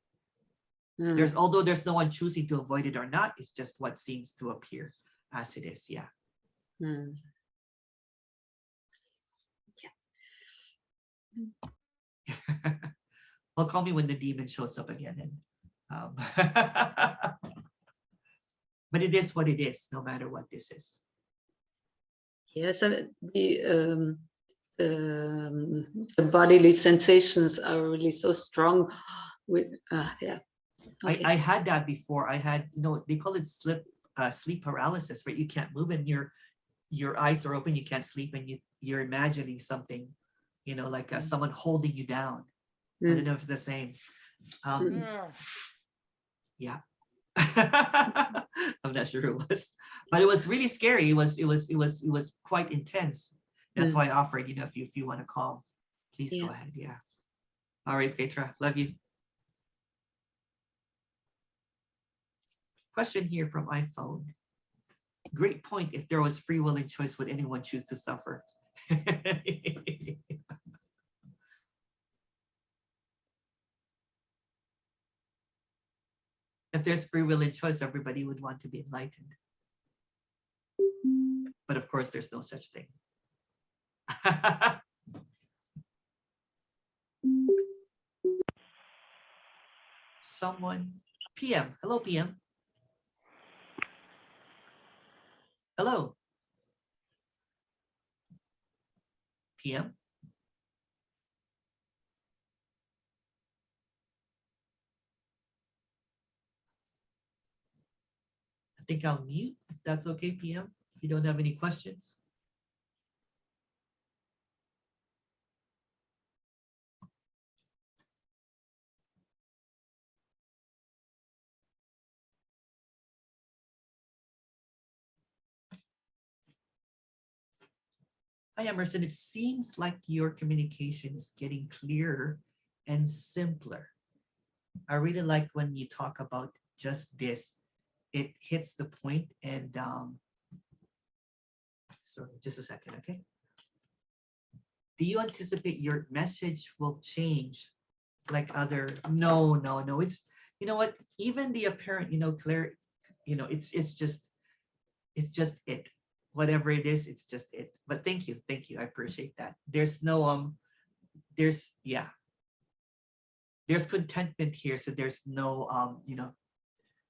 Although there's no one choosing to avoid it or not, it's just what seems to appear as it is. Yeah. Well, call me when the demon shows up again. But it is what it is, no matter what this is. Yes, the bodily sensations are really so strong. Okay. I had that before. I had, they call it sleep paralysis, right? You can't move and your eyes are open, you can't sleep, and you're imagining something you know, like someone holding you down. I don't know if it's the same. Yeah. I'm not sure who it was, but it was really scary. It was quite intense. That's why I offered, you know, if you want to call, please go ahead. Yeah. All right, Petra, love you. Question here from iPhone. Great point. If there was free will and choice, would anyone choose to suffer? If there's free will and choice, everybody would want to be enlightened. But of course, there's no such thing. Someone, PM. Hello, PM. Hello. PM. I think I'll mute if that's okay, PM. If you don't have any questions. Hi, Emerson. It seems like your communication is getting clearer and simpler. I really like when you talk about just this. It hits the point and sorry, just a second, okay? Do you anticipate your message will change like other? No. It's, you know what? Even the apparent, you know, clear, you know, it's just it. Whatever it is, it's just it. But thank you. I appreciate that. There's no there's there's contentment here, so there's no you know,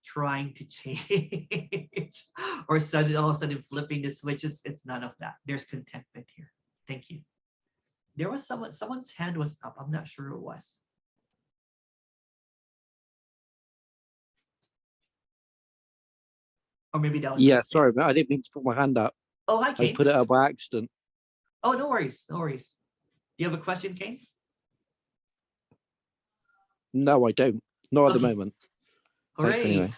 trying to change or all of a sudden flipping the switches. It's none of that. There's contentment here. Thank you. There was someone's hand was up. I'm not sure who it was. Or maybe that was Yeah, sorry, but I didn't mean to put my hand up. Oh, hi, I Kane. put it up by accident. Oh, no worries. Do you have a question, Kane? No, I don't. Not at the moment. Hooray. Anyway.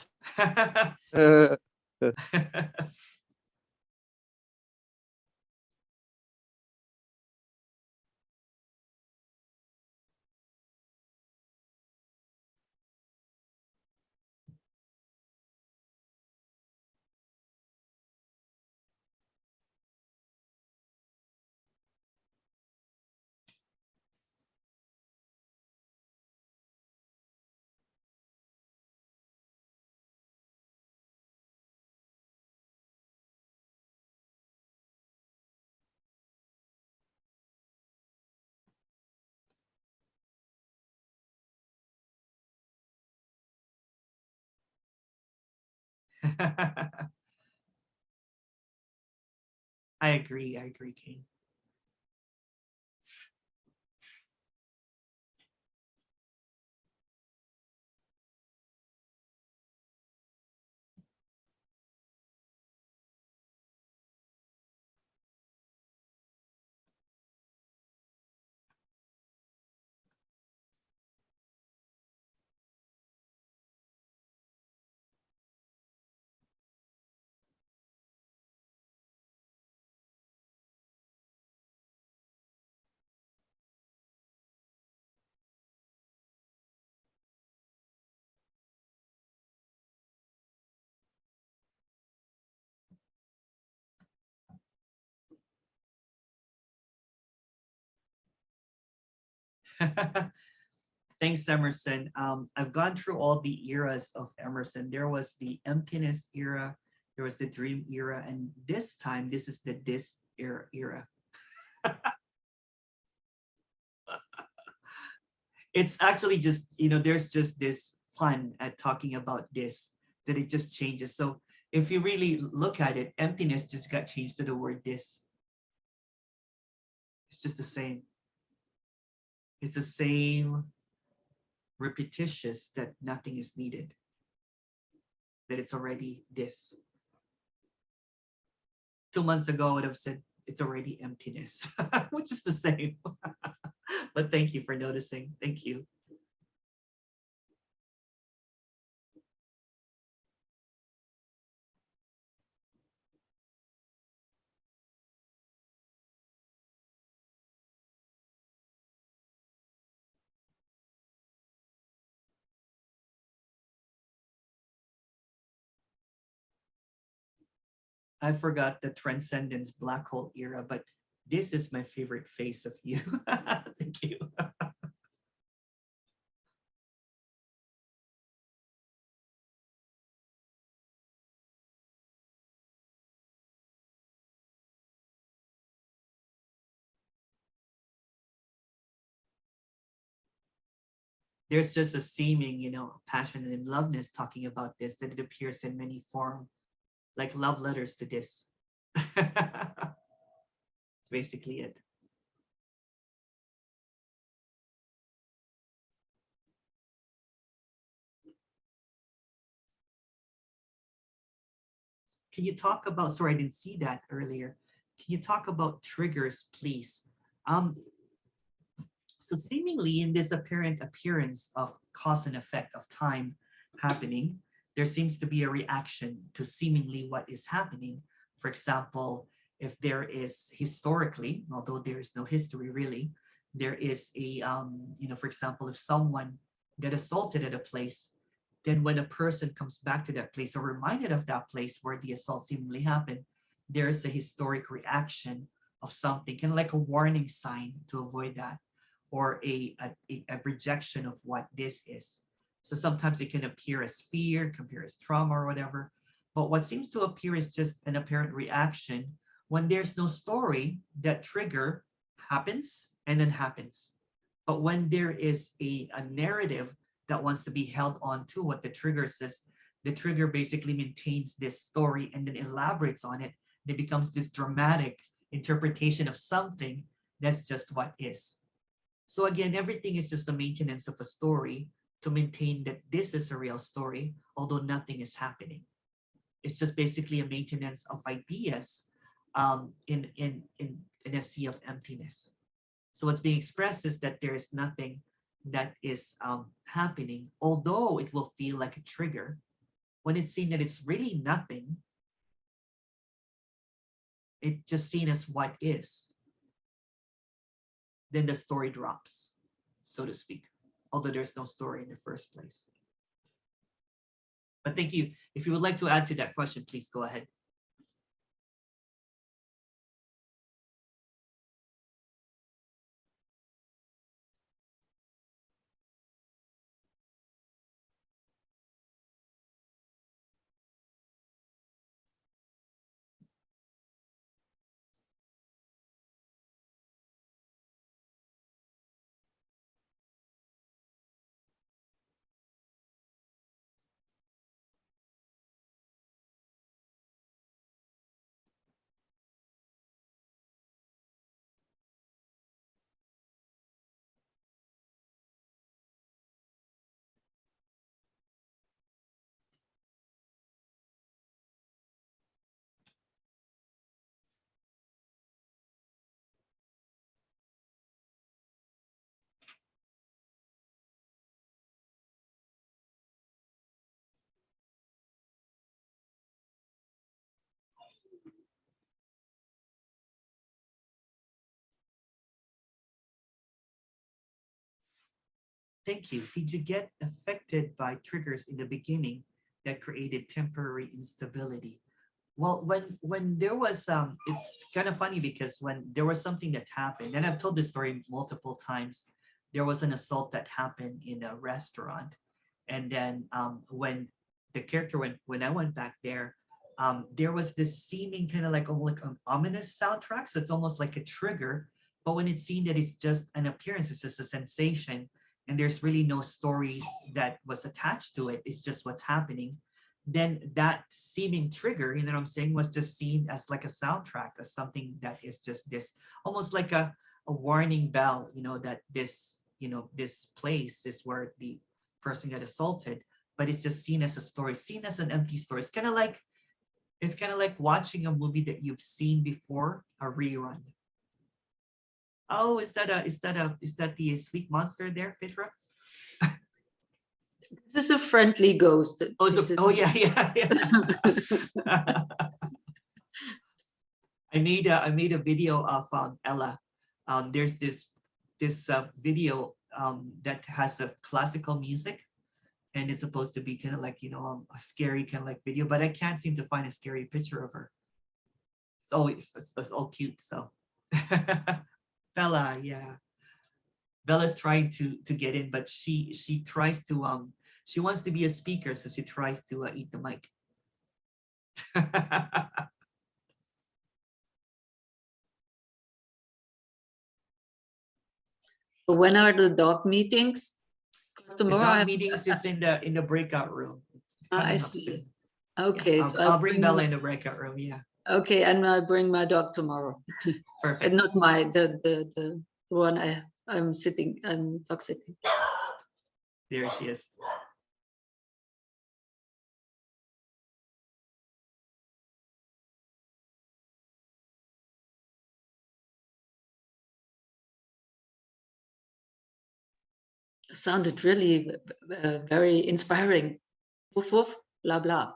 I agree, Kane. Thanks, Emerson. I've gone through all the eras of Emerson. There was the emptiness era, there was the dream era, and this time, this is the this era. It's actually just, you know, there's just this fun at talking about this, that it just changes. So if you really look at it, emptiness just got changed to the word this. It's just the same. It's the same repetitious that nothing is needed, that it's already this. 2 months ago, I would have said it's already emptiness, which is the same. But thank you for noticing. Thank you. I forgot the transcendence black hole era, but this is my favorite face of you. Thank you. There's just a seeming, passion and loveness talking about this, that it appears in many form, like love letters to this. It's basically it. Can you talk about, sorry, I didn't see that earlier. Can you talk about triggers, please? So seemingly in this apparent appearance of cause and effect of time happening, there seems to be a reaction to seemingly what is happening. For example, if there is historically, although there is no history really, there is a, for example, if someone got assaulted at a place, then when a person comes back to that place or reminded of that place where the assault seemingly happened, there is a historic reaction of something, kind of like a warning sign to avoid that, or a rejection of what this is. So sometimes it can appear as fear, can appear as trauma or whatever. But what seems to appear is just an apparent reaction when there's no story. That trigger happens and then happens. But when there is a narrative that wants to be held on to what the trigger says, the trigger basically maintains this story and then elaborates on it. And it becomes this dramatic interpretation of something that's just what is. So again, everything is just the maintenance of a story to maintain that this is a real story, although nothing is happening. It's just basically a maintenance of ideas in a sea of emptiness. So what's being expressed is that there is nothing that is happening, although it will feel like a trigger. When it's seen that it's really nothing, it's just seen as what is. Then the story drops, so to speak, although there's no story in the first place. But thank you. If you would like to add to that question, please go ahead. Thank you. Did you get affected by triggers in the beginning that created temporary instability? Well, when there was it's kind of funny because when there was something that happened, and I've told this story multiple times, there was an assault that happened in a restaurant, and then when the character when I went back there, there was this seeming kind of like almost like an ominous soundtrack, so it's almost like a trigger. But when it's seen that it's just an appearance, it's just a sensation, and there's really no stories that was attached to it. It's just what's happening. Then that seeming trigger, you know what I'm saying, was just seen as like a soundtrack, as something that is just this, almost like a warning bell, that this, this place is where the person got assaulted, but it's just seen as a story, seen as an empty story. It's kind of like It's kind of like watching a movie that you've seen before, a rerun. Oh, is that the sleep monster there, Petra? This is a friendly ghost. Oh, so, It is- oh yeah, yeah, yeah. I made a video of Ella. There's this video that has a classical music, and it's supposed to be kind of like, you know, a scary kind of like video, but I can't seem to find a scary picture of her. It's always it's all cute. So Bella, yeah, Bella's trying to get in, but she tries to she wants to be a speaker, so she tries to eat the mic. When are the dog meetings? 'Cause The tomorrow I dog have, meetings is in the breakout room. It's I coming up see. soon. Okay, Yeah, so I'll bring Bella in the breakout room. Yeah, okay, and I'll bring my dog tomorrow. perfect. And not my the one I'm sitting, I'm dog sitting. There she is. It sounded really very inspiring. Woof woof, blah blah.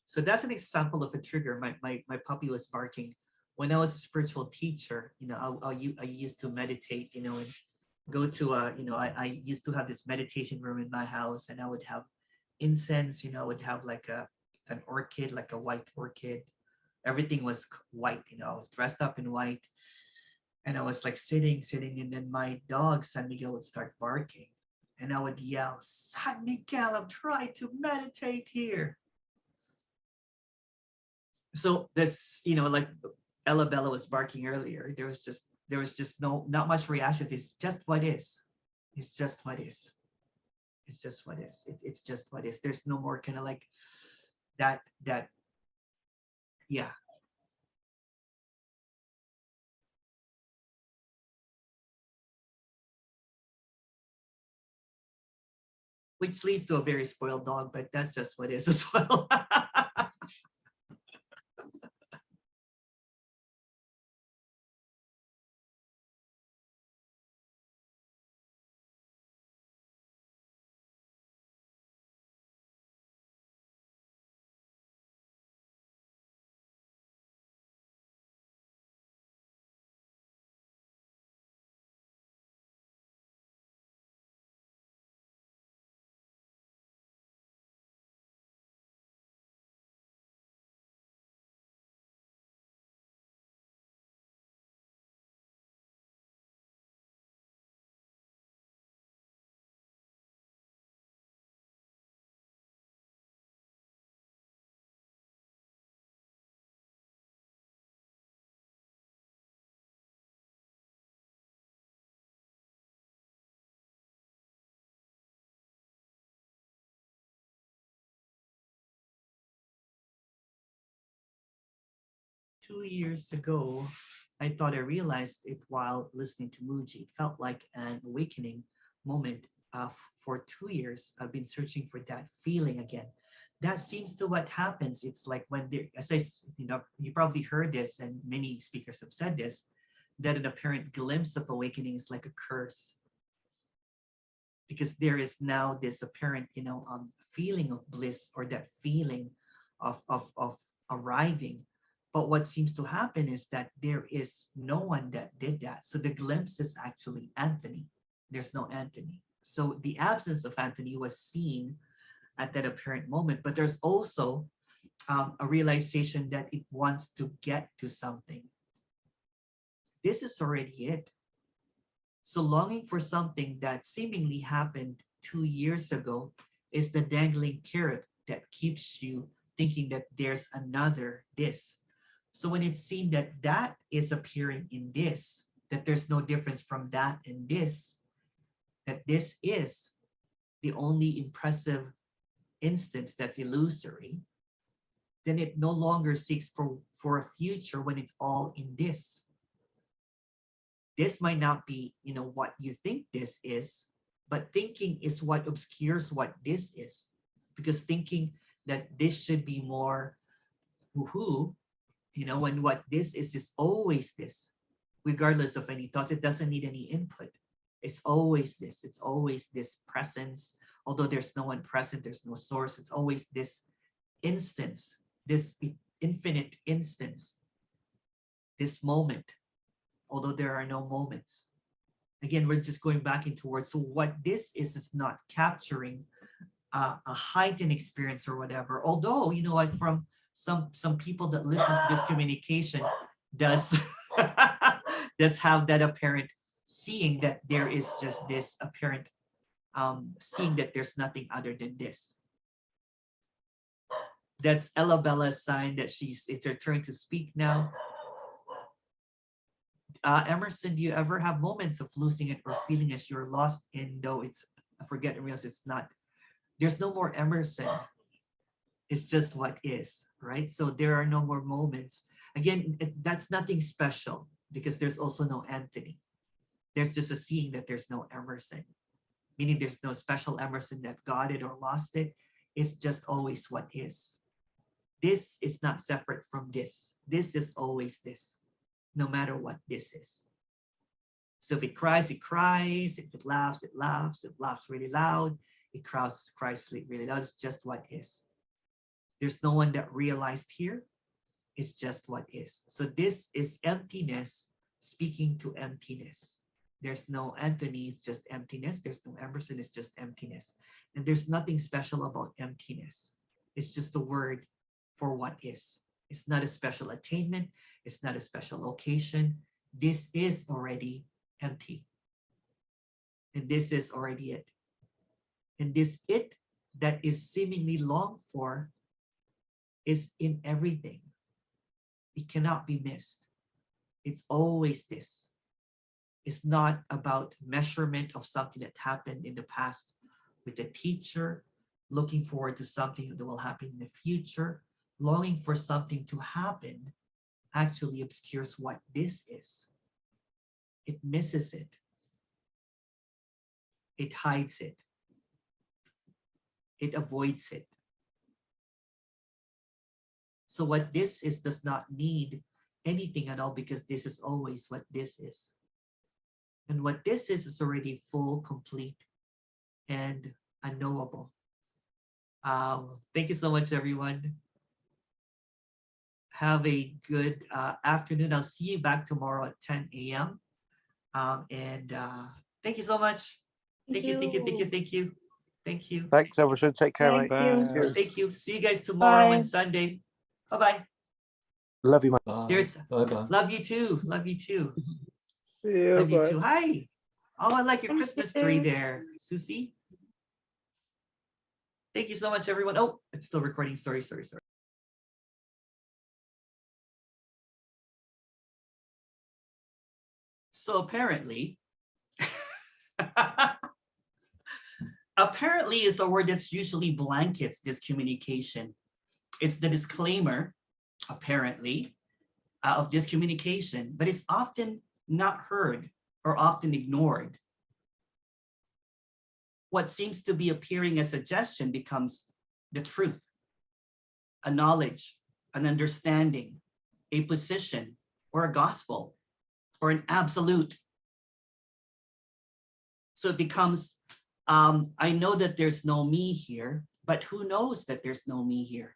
So that's an example of a trigger. My puppy was barking. When I was a spiritual teacher, you know, I used to meditate, you know, and go to you know, I used to have this meditation room in my house, and I would have incense, you know, I would have like an orchid, like a white orchid. Everything was white, you know, I was dressed up in white, and I was like sitting, and then my dog, San Miguel, would start barking. And I would yell, San Miguel, I'm trying to meditate here. So this, you know, like Ella Bella was barking earlier, there was just not much reaction. It's just what is. It's just what is. It's just what is. It's just what is. There's no more kind of like that yeah. Which leads to a very spoiled dog, but that's just what is as well. 2 years ago, I thought I realized it while listening to Muji. It felt like an awakening moment. For 2 years, I've been searching for that feeling again. That seems to what happens. It's like when there, you know, you probably heard this, and many speakers have said this, that an apparent glimpse of awakening is like a curse, because there is now this apparent, you know, feeling of bliss, or that feeling of arriving. But what seems to happen is that there is no one that did that. So the glimpse is actually Anthony. There's no Anthony. So the absence of Anthony was seen at that apparent moment, but there's also a realization that it wants to get to something. This is already it. So longing for something that seemingly happened 2 years ago is the dangling carrot that keeps you thinking that there's another this. So when it's seen that that is appearing in this, that there's no difference from that and this, that this is the only impressive instance that's illusory, then it no longer seeks for a future when it's all in this. This might not be, what you think this is, but thinking is what obscures what this is. Because thinking that this should be more woohoo, when what this is always this, regardless of any thoughts. It doesn't need any input. It's always this. It's always this presence. Although there's no one present, there's no source. It's always this instance, this infinite instance, this moment, although there are no moments. Again, we're just going back into words. So what this is not capturing a heightened experience or whatever. Although, what from some people that listen to this communication does does have that apparent seeing that there is just this apparent seeing that there's nothing other than this. That's Ella Bella's sign that it's her turn to speak now. Emerson, do you ever have moments of losing it or feeling as you're lost in, though it's, I forget and realize it's not, there's no more Emerson. It's just what is, right? So there are no more moments. Again, that's nothing special because there's also no Anthony. There's just a seeing that there's no Emerson, meaning there's no special Emerson that got it or lost it. It's just always what is. This is not separate from this. This is always this, no matter what this is. So if it cries, it cries. If it laughs, it laughs. If it laughs really loud, it cries really loud. It's just what is. There's no one that realized here. It's just what is. So this is emptiness speaking to emptiness. There's no Anthony, it's just emptiness. There's no Emerson, it's just emptiness. And there's nothing special about emptiness. It's just a word for what is. It's not a special attainment. It's not a special location. This is already empty. And this is already it. And this it that is seemingly longed for is in everything. It cannot be missed. It's always this. It's not about measurement of something that happened in the past with a teacher, looking forward to something that will happen in the future. Longing for something to happen actually obscures what this is. It misses it. It hides it. It avoids it. So what this is does not need anything at all because this is always what this is. And what this is already full, complete, and unknowable. Thank you so much, everyone. Have a good afternoon. I'll see you back tomorrow at 10 a.m. Thank you so much. Thank you. Thanks, Emerson. Take care, mate. Thank you. See you guys tomorrow Bye. and Sunday. Bye-bye. Love you, mate. Bye-bye. Love you too. Love you too. Yeah, Love you bye. too. Hi. Oh, I like your Christmas tree there, Susie. Thank you so much, everyone. Oh, it's still recording. Sorry. So apparently, apparently is a word that's usually blankets this communication. It's the disclaimer, apparently, of this communication, but it's often not heard or often ignored. What seems to be appearing as a suggestion becomes the truth, a knowledge, an understanding, a position, or a gospel, or an absolute. So it becomes, I know that there's no me here, but who knows that there's no me here?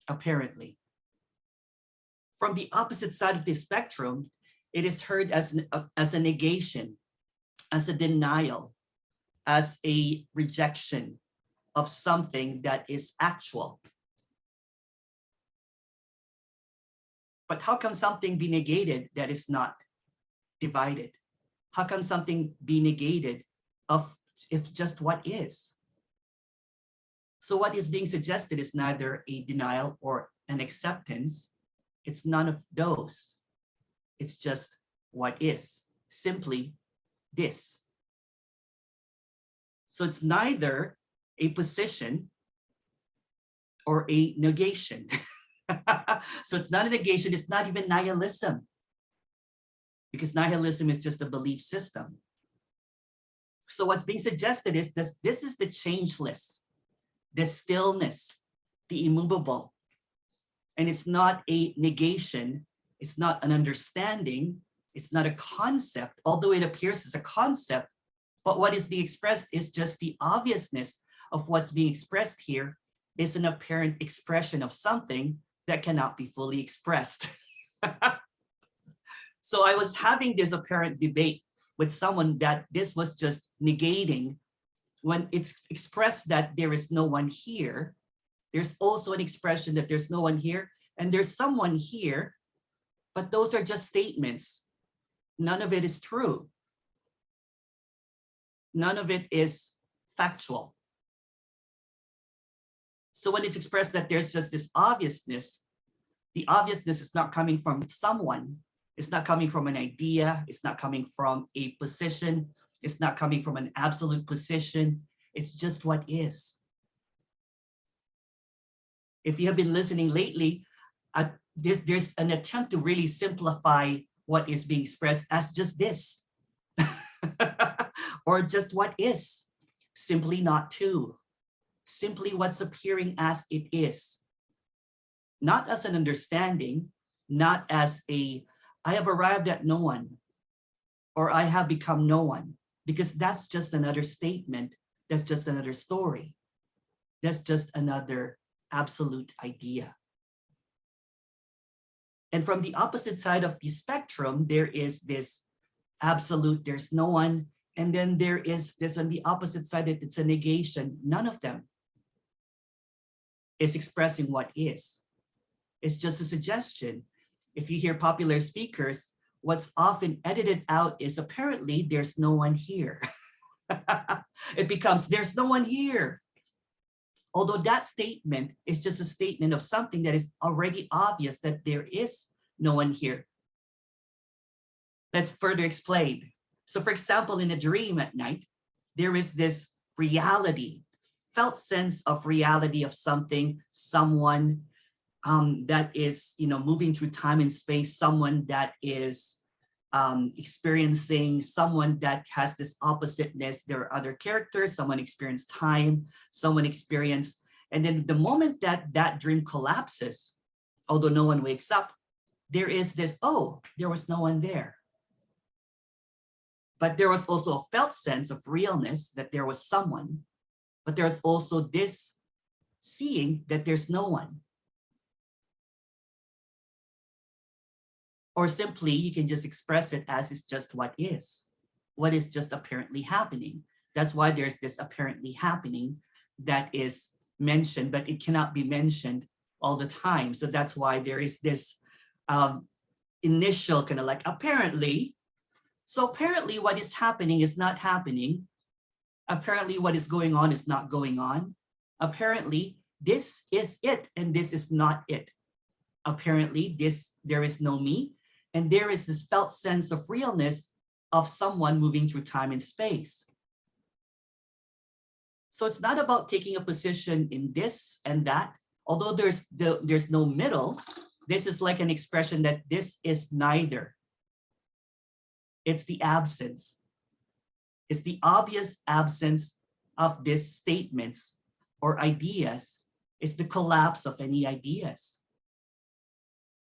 Apparently. From the opposite side of the spectrum, it is heard as a negation, as a denial, as a rejection, of something that is actual. But how can something be negated that is not divided? How can something be negated of if just what is? So what is being suggested is neither a denial or an acceptance. It's none of those. It's just what is, simply this. So it's neither a position or a negation. So it's not a negation, it's not even nihilism, because nihilism is just a belief system. So what's being suggested is this is the changeless, the stillness, the immovable. And it's not a negation, it's not an understanding, it's not a concept, although it appears as a concept, but what is being expressed is just the obviousness of what's being expressed here is an apparent expression of something that cannot be fully expressed. So I was having this apparent debate with someone that this was just negating when it's expressed that there is no one here. There's also an expression that there's no one here and there's someone here, but those are just statements. None of it is true. None of it is factual. So when it's expressed that there's just this obviousness, the obviousness is not coming from someone. It's not coming from an idea. It's not coming from a position. It's not coming from an absolute position. It's just what is. If you have been listening lately, there's an attempt to really simplify what is being expressed as just this. Or just what is. Simply not two. Simply what's appearing as it is. Not as an understanding, not as a, I have arrived at no one, or I have become no one, because that's just another statement. That's just another story. That's just another absolute idea. And from the opposite side of the spectrum, there is this absolute, there's no one. And then there is this on the opposite side, that it's a negation. None of them is expressing what is. It's just a suggestion. If you hear popular speakers, what's often edited out is apparently there's no one here. It becomes there's no one here. Although that statement is just a statement of something that is already obvious, that there is no one here. Let's further explain. So for example, in a dream at night, there is this reality, felt sense of reality of something, someone that is, moving through time and space, someone that is experiencing, someone that has this oppositeness. There are other characters, someone experienced time, someone experienced, and then the moment that that dream collapses, although no one wakes up, there is this, oh, there was no one there. But there was also a felt sense of realness that there was someone, but there's also this seeing that there's no one. Or simply, you can just express it as it's just what is just apparently happening. That's why there's this apparently happening that is mentioned, but it cannot be mentioned all the time. So that's why there is this initial kind of like apparently. So apparently what is happening is not happening. Apparently what is going on is not going on. Apparently this is it and this is not it. Apparently there is no me, and there is this felt sense of realness of someone moving through time and space. So it's not about taking a position in this and that, although there's no middle. This is like an expression that this is neither. It's the absence. It's the obvious absence of these statements or ideas. It's the collapse of any ideas.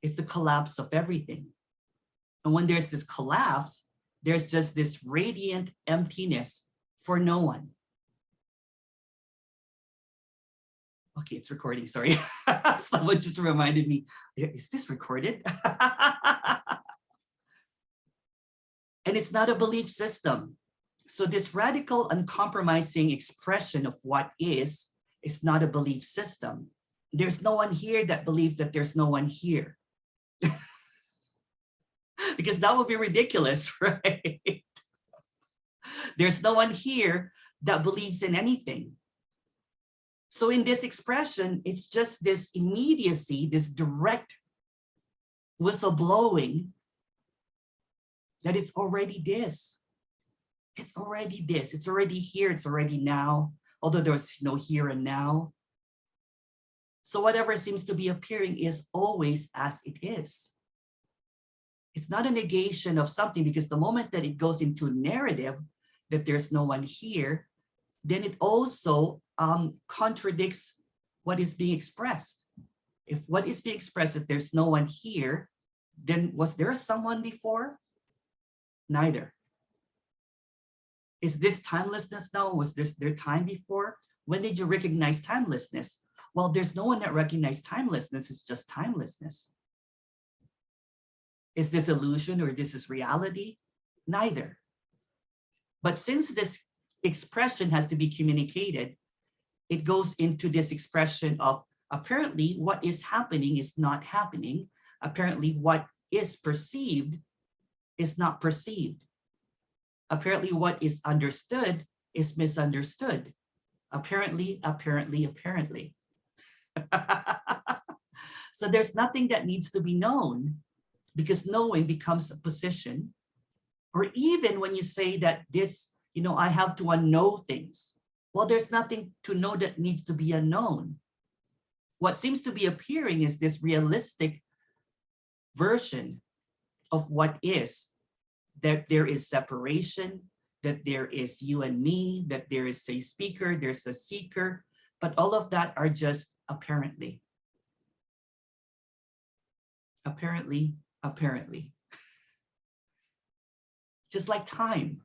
It's the collapse of everything. And when there's this collapse, there's just this radiant emptiness for no one. Okay, it's recording, sorry. Someone just reminded me, is this recorded? And it's not a belief system. So this radical, uncompromising expression of what is is not a belief system. There's no one here that believes that there's no one here. Because that would be ridiculous, right? There's no one here that believes in anything. So in this expression, it's just this immediacy, this direct whistleblowing that it's already this. It's already this. It's already here. It's already now, although there's no here and now. So whatever seems to be appearing is always as it is. It's not a negation of something, because the moment that it goes into narrative that there's no one here, then it also contradicts what is being expressed. If what is being expressed, if there's no one here, then was there someone before? Neither. Is this timelessness now? Was there time before? When did you recognize timelessness? Well, there's no one that recognized timelessness. It's just timelessness. Is this illusion or this is reality? Neither. But since this expression has to be communicated, it goes into this expression of apparently what is happening is not happening. Apparently what is perceived is not perceived. Apparently what is understood is misunderstood. Apparently. So there's nothing that needs to be known, because knowing becomes a position. Or even when you say that this, I have to unknow things. Well, there's nothing to know that needs to be unknown. What seems to be appearing is this realistic version of what is, that there is separation, that there is you and me, that there is a speaker, there's a seeker, but all of that are just apparently. Apparently. Just like time.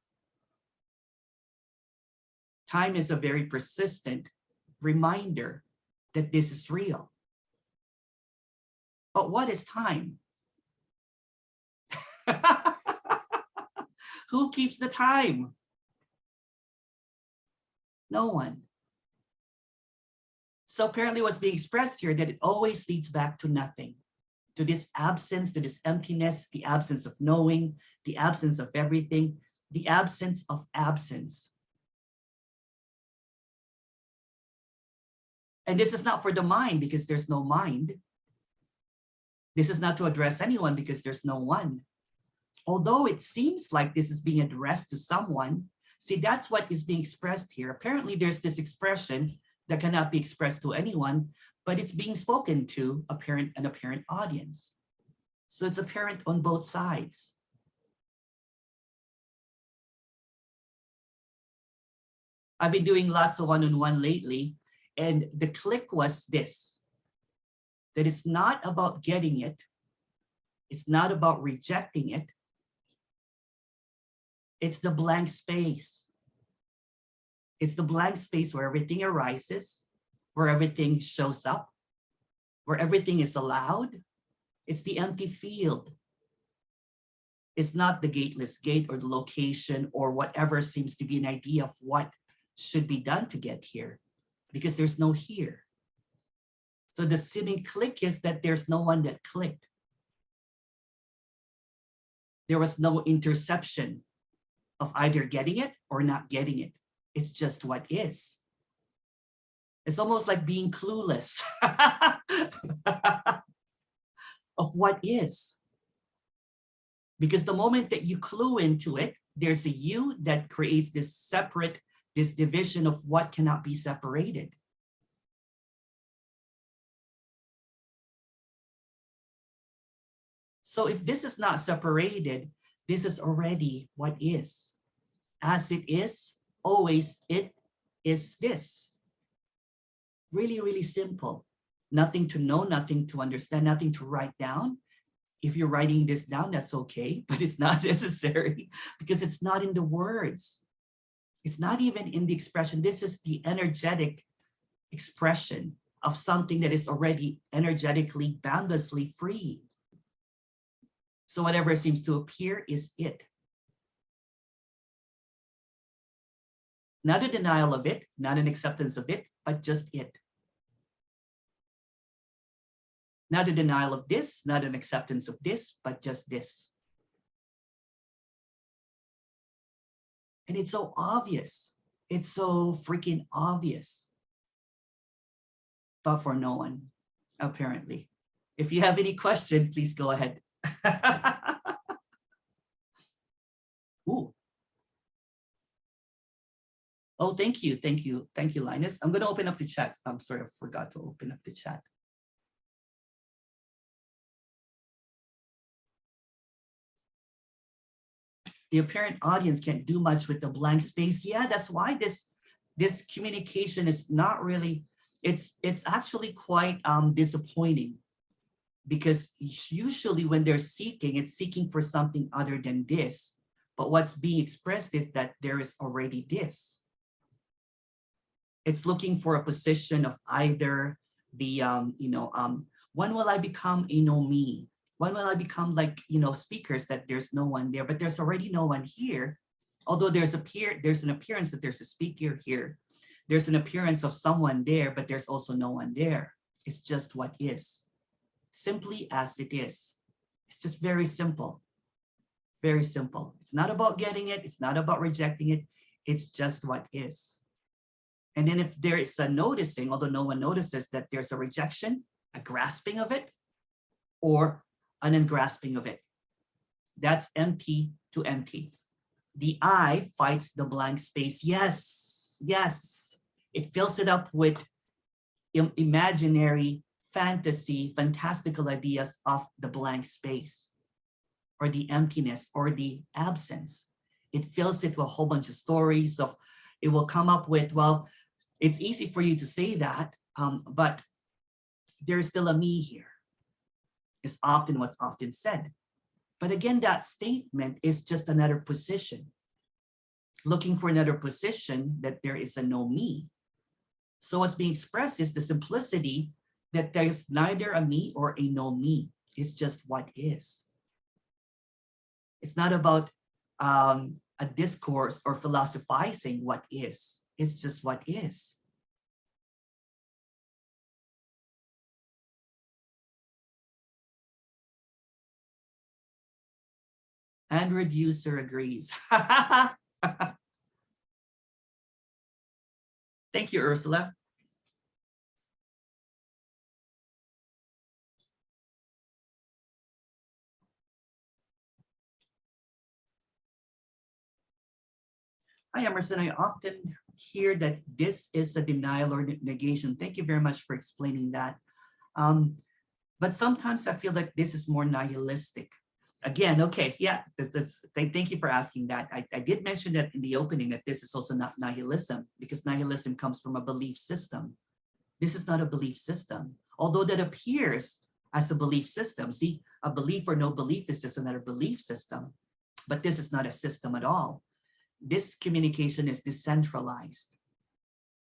Time is a very persistent reminder that this is real. But what is time? Who keeps the time? No one. So apparently what's being expressed here, that it always leads back to nothing, to this absence, to this emptiness, the absence of knowing, the absence of everything, the absence of absence. And this is not for the mind, because there's no mind. This is not to address anyone, because there's no one. Although it seems like this is being addressed to someone, see, that's what is being expressed here. Apparently there's this expression that cannot be expressed to anyone, but it's being spoken to an apparent audience. So it's apparent on both sides. I've been doing lots of one-on-one lately, and the click was this, that it's not about getting it. It's not about rejecting it. It's the blank space. It's the blank space where everything arises, where everything shows up, where everything is allowed. It's the empty field. It's not the gateless gate or the location or whatever seems to be an idea of what should be done to get here, because there's no here. So the seeming click is that there's no one that clicked. There was no interception of either getting it or not getting it. It's just what is. It's almost like being clueless of what is. Because the moment that you clue into it, there's a you that creates this separate, this division of what cannot be separated. So if this is not separated, this is already what is. As it is, always it is this. Really, really simple. Nothing to know, nothing to understand, nothing to write down. If you're writing this down, that's okay, but it's not necessary because it's not in the words. It's not even in the expression. This is the energetic expression of something that is already energetically, boundlessly free. So whatever seems to appear is it. Not a denial of it, not an acceptance of it, but just it. Not a denial of this, not an acceptance of this, but just this. And it's so obvious. It's so freaking obvious. But for no one, apparently. If you have any question, please go ahead. Ooh. Oh, thank you, thank you, thank you, Linus. I'm going to open up the chat. I'm sorry, I forgot to open up the chat. The apparent audience can't do much with the blank space. Yeah, that's why this communication is not really, it's actually quite disappointing, because usually when they're seeking, it's seeking for something other than this. But what's being expressed is that there is already this. It's looking for a position of either the, when will I become a no me? When will I become like, speakers that there's no one there, but there's already no one here. Although there's an appearance that there's a speaker here. There's an appearance of someone there, but there's also no one there. It's just what is. Simply as it is. It's just very simple. Very simple. It's not about getting it. It's not about rejecting it. It's just what is. And then if there is a noticing, although no one notices, that there's a rejection, a grasping of it, or an ungrasping of it. That's empty to empty. The I fights the blank space. Yes, yes. It fills it up with imaginary, fantasy, fantastical ideas of the blank space, or the emptiness, or the absence. It fills it with a whole bunch of stories of, it will come up with, well, it's easy for you to say that, but there's still a me here, is often what's often said. But again, that statement is just another position, looking for another position that there is a no me. So what's being expressed is the simplicity that there's neither a me or a no me. It's just what is. It's not about a discourse or philosophizing what is. It's just what is. Android user agrees. Thank you, Ursula. Hi, Emerson. I often hear that this is a denial or negation. Thank you very much for explaining that. But sometimes I feel like this is more nihilistic. Again, okay, yeah, thank you for asking that. I did mention that in the opening, that this is also not nihilism, because nihilism comes from a belief system. This is not a belief system, although that appears as a belief system. See, a belief or no belief is just another belief system, but this is not a system at all. This communication is decentralized.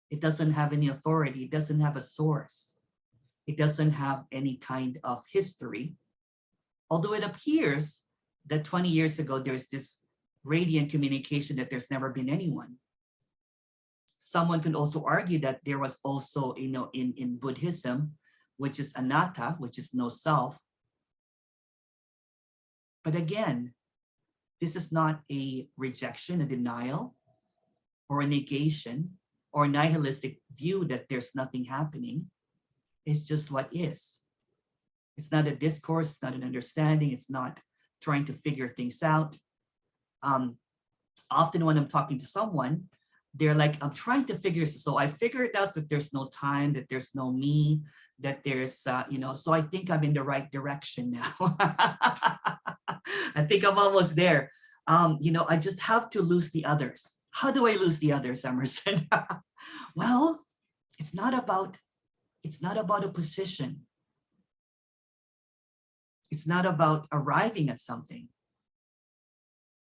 It doesn't have any authority. It doesn't have a source. It doesn't have any kind of history. Although it appears that 20 years ago, there's this radiant communication that there's never been anyone. Someone can also argue that there was also, in Buddhism, which is anatta, which is no self. But again, this is not a rejection, a denial, or a negation, or a nihilistic view that there's nothing happening. It's just what is. It's not a discourse, it's not an understanding, it's not trying to figure things out. Often when I'm talking to someone, they're like, I'm trying to figure this. So I figured out that there's no time, that there's no me, that there's, so I think I'm in the right direction now. I think I'm almost there. I just have to lose the others. How do I lose the others, Emerson? Well, it's not about a position. It's not about arriving at something.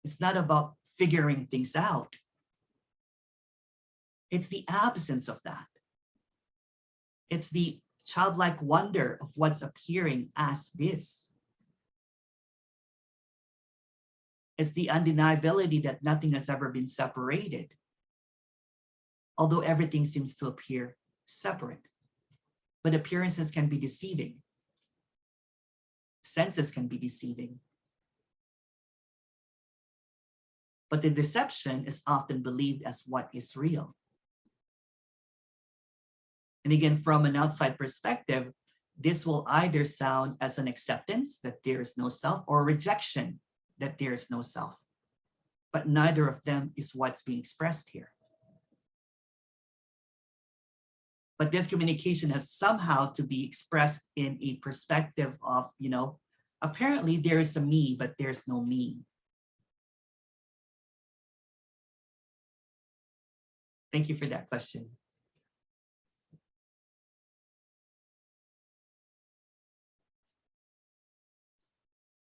It's not about figuring things out. It's the absence of that. It's the childlike wonder of what's appearing as this. It's the undeniability that nothing has ever been separated. although everything seems to appear separate. But appearances can be deceiving. Senses can be deceiving. But the deception is often believed as what is real. And again, from an outside perspective, this will either sound as an acceptance that there is no self or rejection that there is no self. But neither of them is what's being expressed here. But this communication has somehow to be expressed in a perspective of, apparently there is a me, but there's no me. Thank you for that question.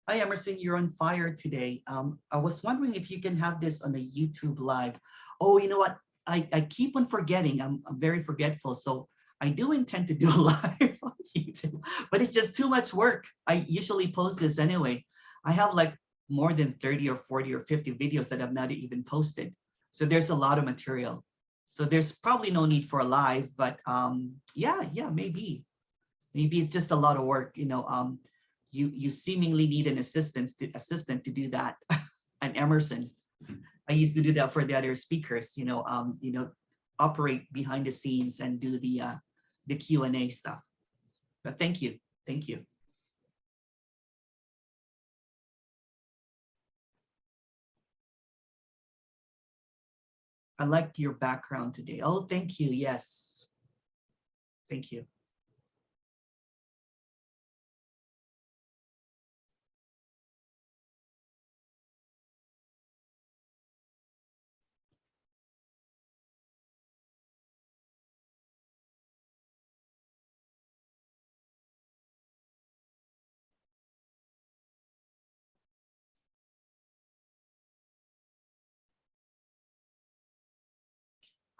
Hi, Emerson, you're on fire today. I was wondering if you can have this on a YouTube live. Oh, you know what? I keep on forgetting. I'm very forgetful. So I do intend to do a live on YouTube, but it's just too much work. I usually post this anyway. I have like more than 30 or 40 or 50 videos that I've not even posted. So there's a lot of material. So there's probably no need for a live, but yeah, maybe. Maybe it's just a lot of work, You seemingly need an assistant to do that. And Emerson, I used to do that for the other speakers, operate behind the scenes and do the Q&A stuff. But thank you. I liked your background today. Oh, thank you. Yes. Thank you.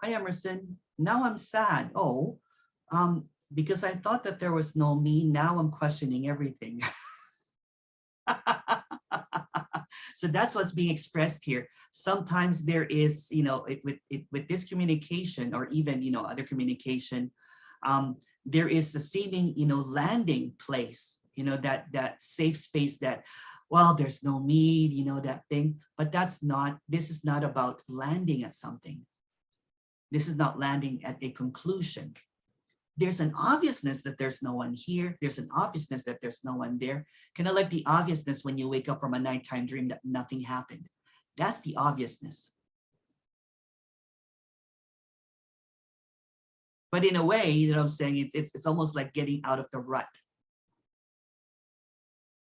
Hi, Emerson. Now I'm sad. Oh, because I thought that there was no me. Now I'm questioning everything. So that's what's being expressed here. Sometimes there is, with this communication or even, other communication, there is a seeming, landing place, that safe space that, well, there's no me, that thing, but this is not about landing at something. This is not landing at a conclusion. There's an obviousness that there's no one here. There's an obviousness that there's no one there. Kind of like the obviousness when you wake up from a nighttime dream that nothing happened. That's the obviousness. But in a way, I'm saying, it's almost like getting out of the rut.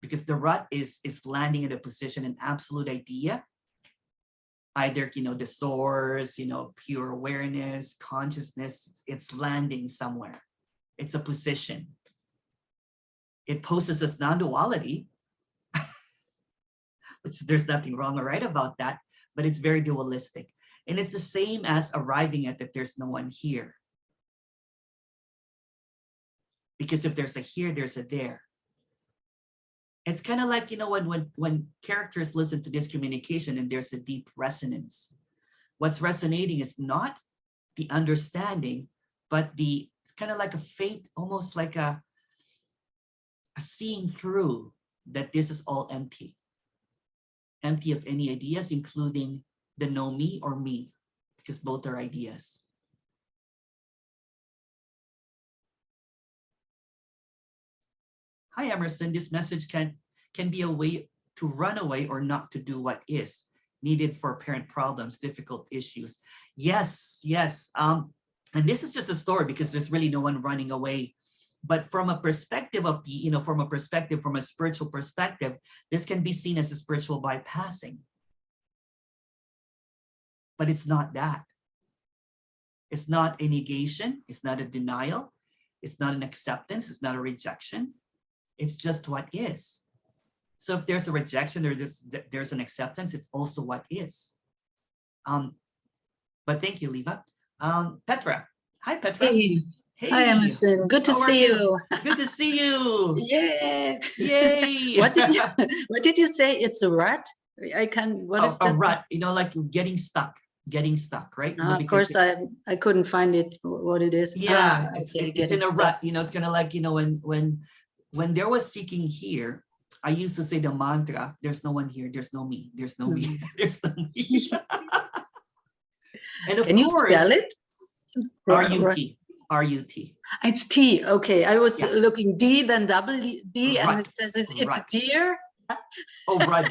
Because the rut is landing at a position, an absolute idea. Either, the source, pure awareness, consciousness, it's landing somewhere. It's a position. It poses as non-duality, which there's nothing wrong or right about that, but it's very dualistic. And it's the same as arriving at that there's no one here. Because if there's a here, there's a there. It's kind of like, when characters listen to this communication and there's a deep resonance. What's resonating is not the understanding, but it's kind of like a faint, almost like a seeing through that this is all empty. Empty of any ideas, including the no me or me, because both are ideas. Hi, Emerson. This message can be a way to run away or not to do what is needed for apparent problems, difficult issues. Yes. And this is just a story because there's really no one running away. But from a perspective of from a spiritual perspective, this can be seen as a spiritual bypassing. But it's not that. It's not a negation. It's not a denial. It's not an acceptance. It's not a rejection. It's just what is. So if there's a rejection or there's an acceptance, it's also what is. But thank you, Leva. Petra. Hi, Petra. Hey. Hey. Hi, Emerson. Good to How are see you. Good to see you. Yeah. Yay. What did you say? It's a rut? I can't. What is A that? rut, like getting stuck. getting stuck, right? Of Because course, I couldn't find it, what it is. yeah, Okay, it's in getting a stuck. rut. It's kind of like, when there was seeking here, I used to say the mantra, there's no one here, there's no me, there's no me, there's no me. And of Can you course, spell it? R-U-T, R-U-T. It's T. Okay, I was Yeah. looking D, then W D, and Rut. it says it's Rut. deer. Oh, rut.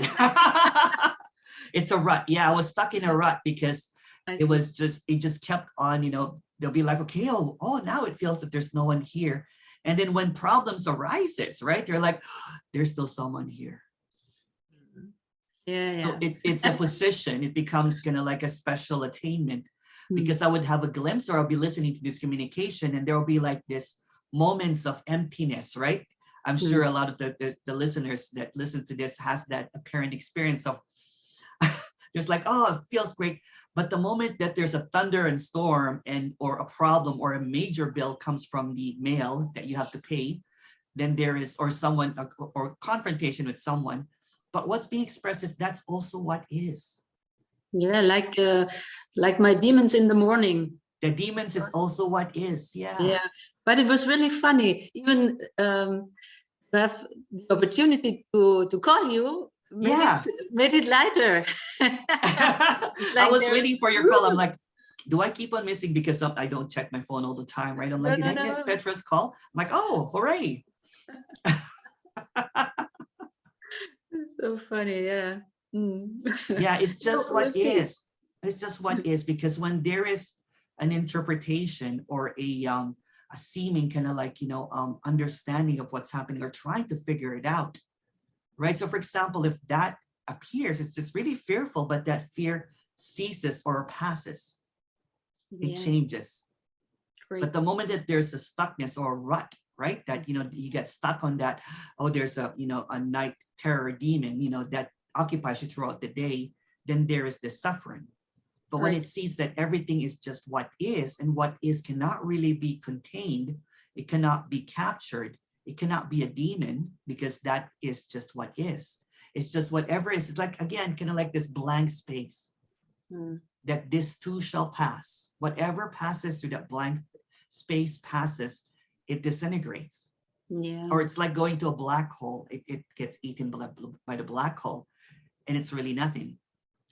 It's a rut. Yeah, I was stuck in a rut because it just kept on, they'll be like, okay, oh, now it feels that there's no one here. And then when problems arises, right, they're like, there's still someone here. Yeah, So yeah. it's a position. It becomes kind of like a special attainment, because I would have a glimpse, or I'll be listening to this communication, and there will be like this moments of emptiness, right? I'm sure a lot of the listeners that listen to this has that apparent experience of there's like, oh, it feels great. But the moment that there's a thunder and storm or a problem or a major bill comes from the mail that you have to pay, then there is, or someone, or confrontation with someone. But what's being expressed is that's also what is. Yeah, like my demons in the morning. The demons is also what is. Yeah. Yeah, but it was really funny. Even to have the opportunity to call you made it lighter. I was waiting for your call. I'm like, do I keep on missing because I don't check my phone all the time, right? I'm like, did I miss Petra's call? I'm like, oh, hooray. So funny, yeah. Yeah, it's just We'll what see. is. It's just what is, because when there is an interpretation or a seeming kind of like, understanding of what's happening or trying to figure it out, right? So for example, if that appears, it's just really fearful, but that fear ceases or passes. It changes. Great. But the moment that there's a stuckness or a rut, right? That, you get stuck on that, oh, there's a night terror demon, that occupies you throughout the day, then there is this suffering. But when it sees that everything is just what is, and what is cannot really be contained, it cannot be captured, it cannot be a demon, because that is just what is. It's just whatever is. It's like, again, kind of like this blank space, that this too shall pass. Whatever passes through that blank space passes, it disintegrates. Yeah. Or it's like going to a black hole. It gets eaten by the black hole, and it's really nothing.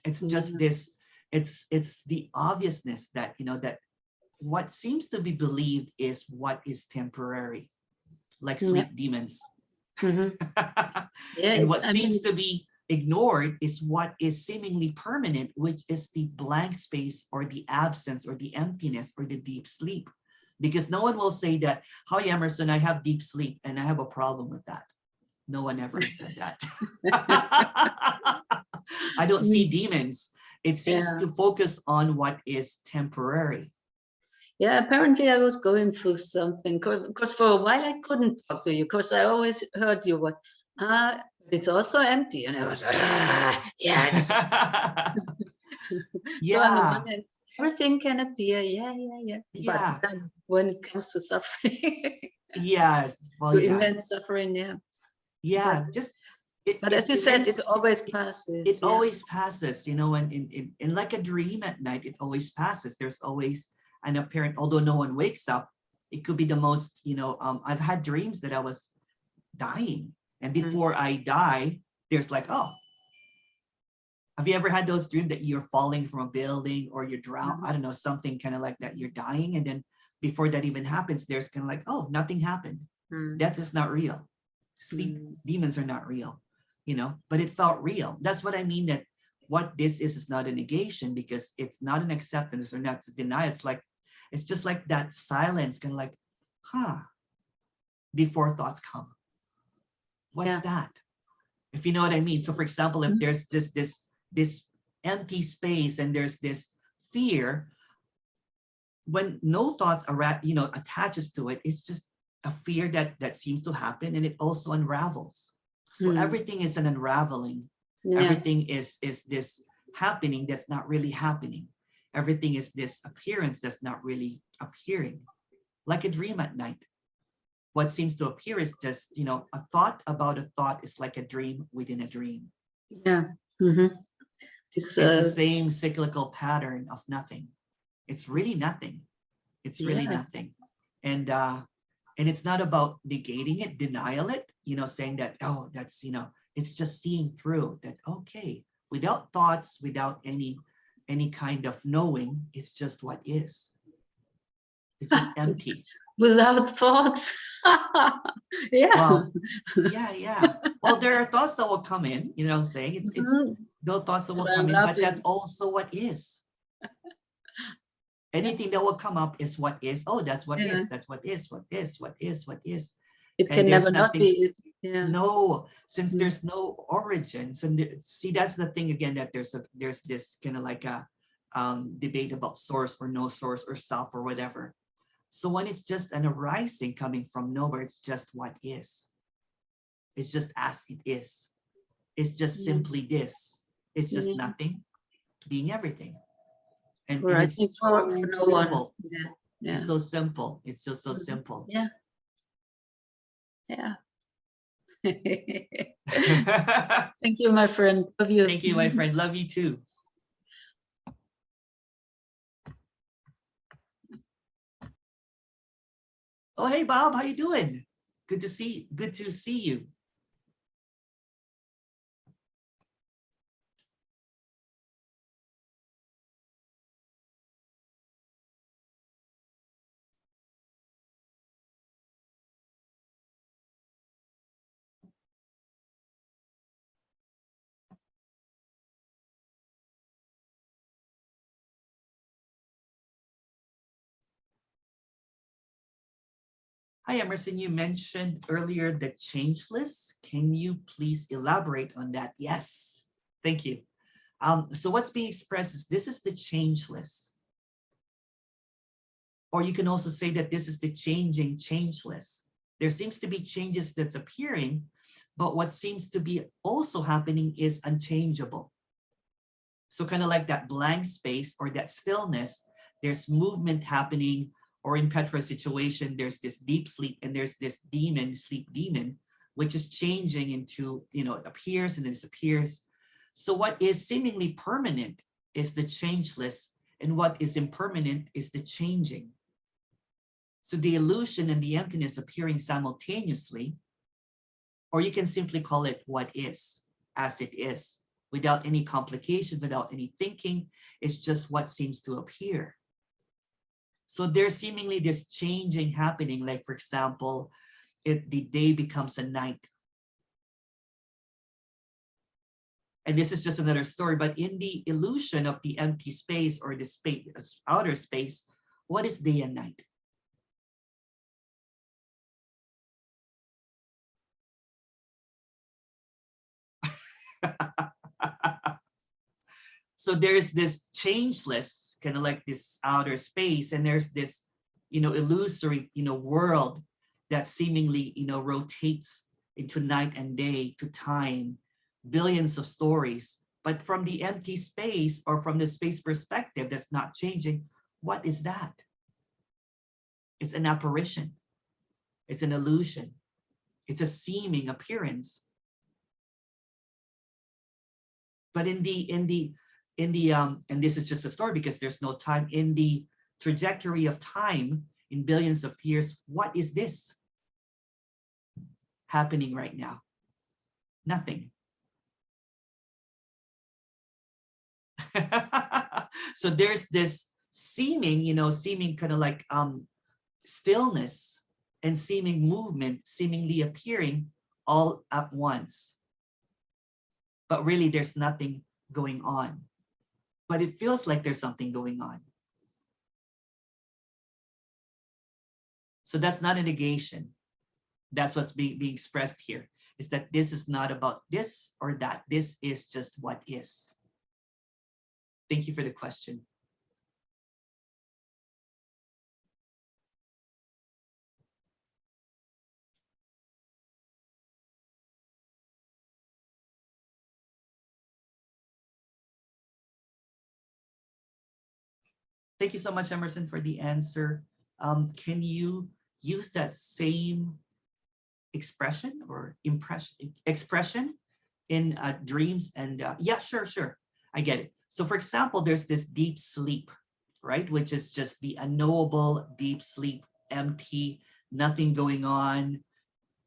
It's just this, it's the obviousness that, that what seems to be believed is what is temporary, like sleep demons. And what seems to be ignored is what is seemingly permanent, which is the blank space or the absence or the emptiness or the deep sleep. Because no one will say that, hi, Emerson, I have deep sleep and I have a problem with that. No one ever said that. I don't see demons. It seems to focus on what is temporary. Yeah, apparently I was going through something, because for a while I couldn't talk to you, because I always heard you was, it's also empty. And I was, yeah. So on the one hand, everything can appear, yeah. But then when it comes to suffering, to immense suffering, Yeah, but as you said, it always passes. It always passes, and in like a dream at night, it always passes. There's always an apparent, although no one wakes up, it could be the most, I've had dreams that I was dying. And before I die, there's like, oh, have you ever had those dreams that you're falling from a building or you're drowned? I don't know, something kind of like that, you're dying. And then before that even happens, there's kind of like, oh, nothing happened. Death is not real. Sleep demons are not real, but it felt real. That's what I mean, that what this is not a negation, because it's not an acceptance or not to deny. It's just like that silence, kind of like, before thoughts come. What's that? If you know what I mean. So for example, if there's just this empty space and there's this fear, when no thoughts are attaches to it, it's just a fear that seems to happen, and it also unravels. So everything is an unraveling. Everything is this happening that's not really happening. Everything is this appearance that's not really appearing. Like a dream at night. What seems to appear is just, a thought about a thought is like a dream within a dream. Yeah. It's It's the same cyclical pattern of nothing. It's really nothing. It's really Yeah. nothing. And it's not about negating it, denial it, saying that, oh, that's, it's just seeing through that, okay, without thoughts, without any kind of knowing, it's just what is. It's just empty. without thoughts. Yeah. Well, yeah. Well, there are thoughts that will come in, what I'm saying? It's Mhm. those thoughts that That's will why come I'm in, but that's laughing. also what is. Anything that will come up is what is. Oh, that's what Yeah. is. That's what is. What is. What is. What is. It And can there's never not nothing. be. Yeah. No, since Mm. there's no origins, and see, that's the thing again, that there's this kind of like a debate about source or no source or self or whatever. So when it's just an arising coming from nowhere, it's just what is. It's just as it is. It's just Mm. simply this. It's just Yeah. nothing being everything. And it's Rising for so no one. simple. Yeah. Yeah. It's so simple. It's just so Mhm. simple. Yeah. Yeah. Thank you, my friend. Love you. Thank you, my friend. Love you too. Oh, hey, Bob. How you doing? Good to see you. Hi, Emerson. You mentioned earlier the changeless. Can you please elaborate on that? Yes. Thank you. So what's being expressed is this is the changeless. Or you can also say that this is the changing changeless. There seems to be changes that's appearing, but what seems to be also happening is unchangeable. So kind of like that blank space or that stillness, there's movement happening, or in Petra's situation, there's this deep sleep and there's this demon, sleep demon, which is changing into, it appears and then disappears. So what is seemingly permanent is the changeless, and what is impermanent is the changing. So the illusion and the emptiness appearing simultaneously, or you can simply call it what is, as it is, without any complication, without any thinking. It's just what seems to appear. So there's seemingly this changing happening, like, for example, if the day becomes a night. And this is just another story, but in the illusion of the empty space or the space, outer space, what is day and night? So there's this changeless, kind of like this outer space, and there's this, illusory, world that seemingly, rotates into night and day, to time, billions of stories. But from the empty space or from the space perspective that's not changing, what is that? It's an apparition. It's an illusion. It's a seeming appearance. But and this is just a story because there's no time, in the trajectory of time in billions of years, what is this happening right now? Nothing. So there's this seeming, seeming kind of like stillness and seeming movement seemingly appearing all at once. But really there's nothing going on. But it feels like there's something going on. So that's not a negation. That's what's being expressed here, is that this is not about this or that. This is just what is. Thank you for the question. Thank you so much, Emerson, for the answer. Can you use that same expression in dreams? And yeah, sure. I get it. So for example, there's this deep sleep, right? Which is just the unknowable deep sleep, empty, nothing going on,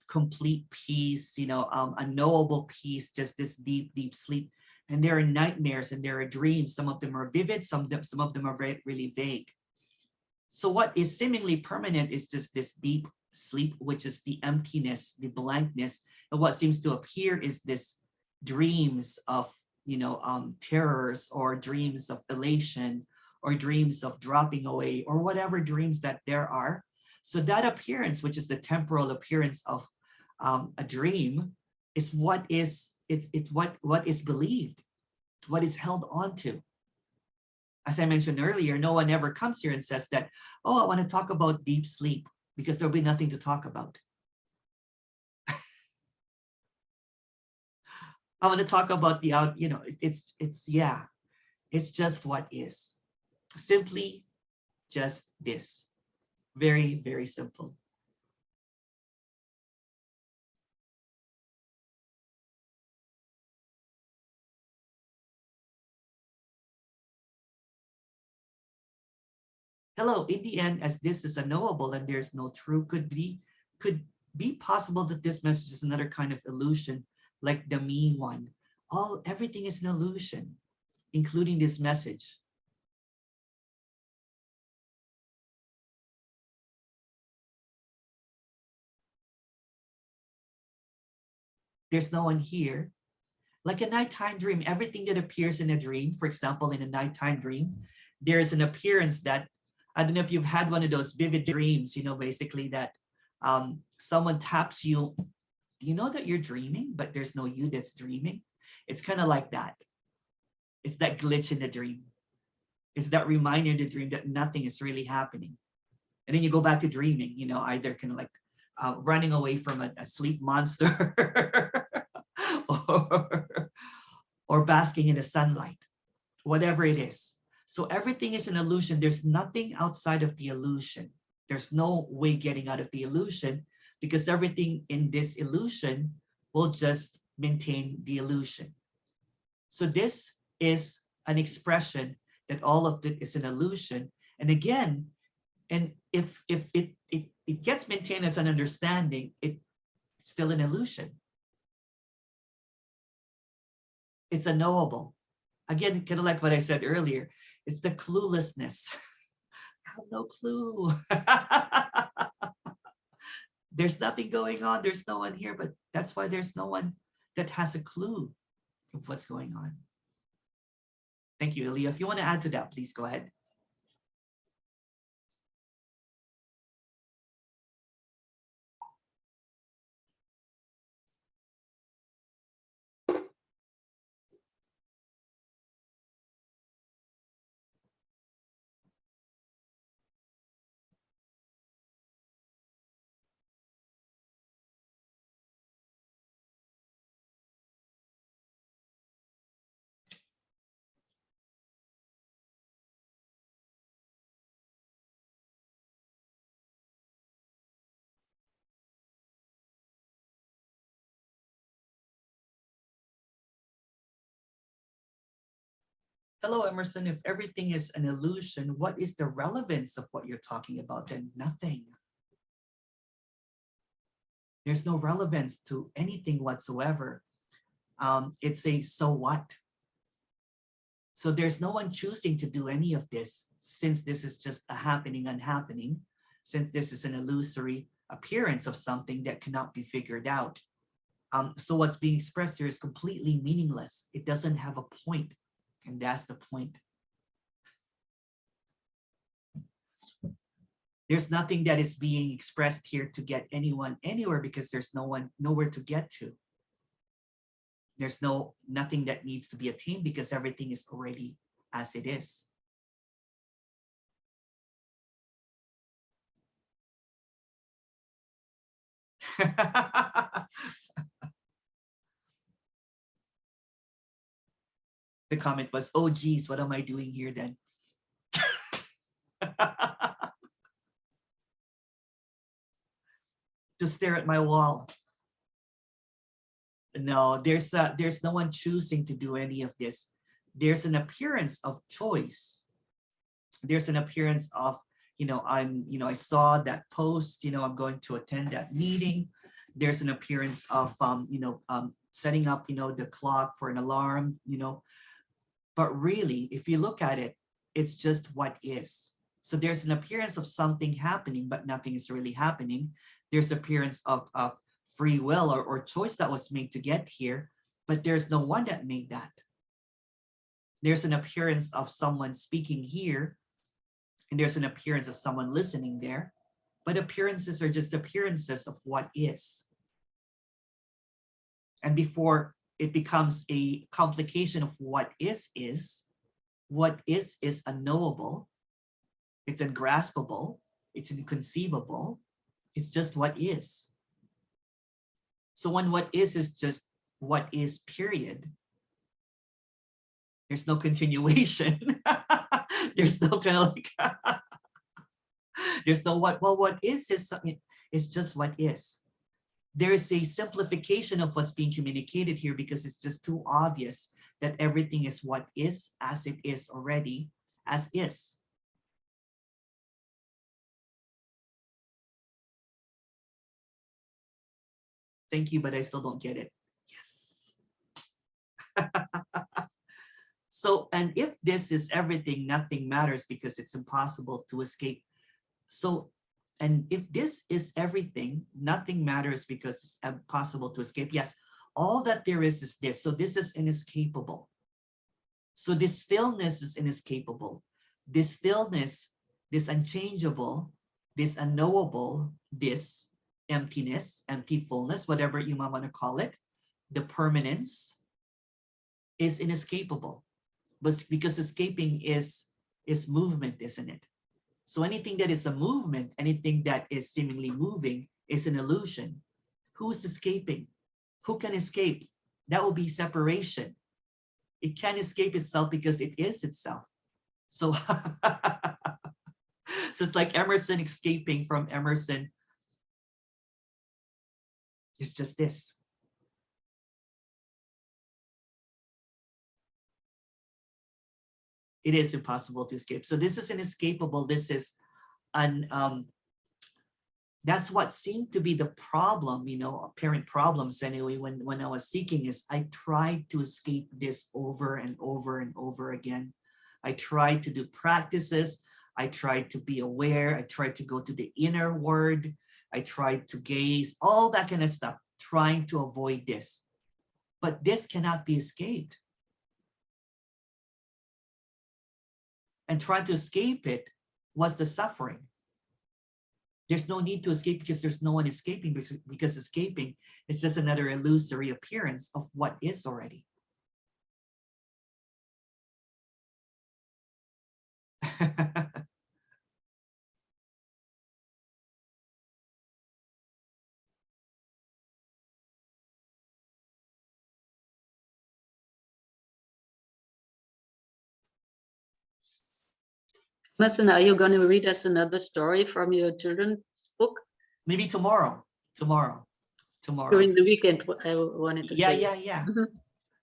complete peace, unknowable peace, just this deep, deep sleep. And there are nightmares and there are dreams. Some of them are vivid, some of them are really vague. So what is seemingly permanent is just this deep sleep, which is the emptiness, the blankness. And what seems to appear is this dreams of, terrors, or dreams of elation, or dreams of dropping away, or whatever dreams that there are. So that appearance, which is the temporal appearance of a dream, is what is what is believed, what is held on to. As I mentioned earlier, no one ever comes here and says that, oh, I want to talk about deep sleep, because there'll be nothing to talk about. I want to talk about the out, it's just what is. Simply just this. Very, very simple. Hello, in the end, as this is unknowable and there's no true, could be possible that this message is another kind of illusion, like the me one. Everything is an illusion, including this message. There's no one here. Like a nighttime dream, everything that appears in a dream, for example, in a nighttime dream, there's an appearance that, I don't know if you've had one of those vivid dreams, basically that someone taps you. Do you know that you're dreaming, but there's no you that's dreaming? It's kind of like that. It's that glitch in the dream. It's that reminder in the dream that nothing is really happening. And then you go back to dreaming, either kind of like running away from a sleep monster or basking in the sunlight, whatever it is. So everything is an illusion. There's nothing outside of the illusion. There's no way getting out of the illusion, because everything in this illusion will just maintain the illusion. So this is an expression that all of it is an illusion. And again, and if it gets maintained as an understanding, it's still an illusion. It's unknowable. Again, kind of like what I said earlier, it's the cluelessness. I have no clue. There's nothing going on. There's no one here, but that's why there's no one that has a clue of what's going on. Thank you, Elia. If you want to add to that, please go ahead. Hello, Emerson. If everything is an illusion, what is the relevance of what you're talking about? Then nothing. There's no relevance to anything whatsoever. It's a so what? So there's no one choosing to do any of this, since this is just a happening, unhappening, since this is an illusory appearance of something that cannot be figured out. So what's being expressed here is completely meaningless. It doesn't have a point, and that's the point. There's nothing that is being expressed here to get anyone anywhere, because there's nowhere to get to. There's nothing that needs to be attained, because everything is already as it is. The comment was, oh geez, what am I doing here then? To stare at my wall. No, there's no one choosing to do any of this. there's an appearance of choice. There's an appearance of, I saw that post, I'm going to attend that meeting. There's an appearance of, setting up, the clock for an alarm, but really, if you look at it, it's just what is. So there's an appearance of something happening, but nothing is really happening. There's appearance of free will or choice that was made to get here, but there's no one that made that. There's an appearance of someone speaking here, and there's an appearance of someone listening there, but appearances are just appearances of what is. And before it becomes a complication of what is unknowable, it's ungraspable, it's inconceivable, it's just what is. So when what is just what is, period, there's no continuation. There's no kind of like, there's no what is something, it's just what is. There's a simplification of what's being communicated here because it's just too obvious that everything is what is, as it is already, as is. Thank you, but I still don't get it. Yes. So, and if this is everything, nothing matters because it's impossible to escape. So, and if this is everything, nothing matters because it's impossible to escape. Yes, all that there is this. So this is inescapable. So this stillness is inescapable. This stillness, this unchangeable, this unknowable, this emptiness, empty fullness, whatever you might want to call it, the permanence is inescapable. But because escaping is movement, isn't it? So anything that is a movement, anything that is seemingly moving is an illusion. Who is escaping? Who can escape? That will be separation. It can't escape itself because it is itself. So, so it's like Emerson escaping from Emerson. It's just this. It is impossible to escape. So this is inescapable. This is that's what seemed to be the problem, apparent problems anyway, when I was seeking is I tried to escape this over and over and over again. I tried to do practices. I tried to be aware. I tried to go to the inner word. I tried to gaze, all that kind of stuff, trying to avoid this. But this cannot be escaped. And trying to escape it was the suffering. There's no need to escape because there's no one escaping, because escaping is just another illusory appearance of what is already. Emerson, are you going to read us another story from your children's book? Maybe tomorrow. During the weekend, I wanted to say. Yeah.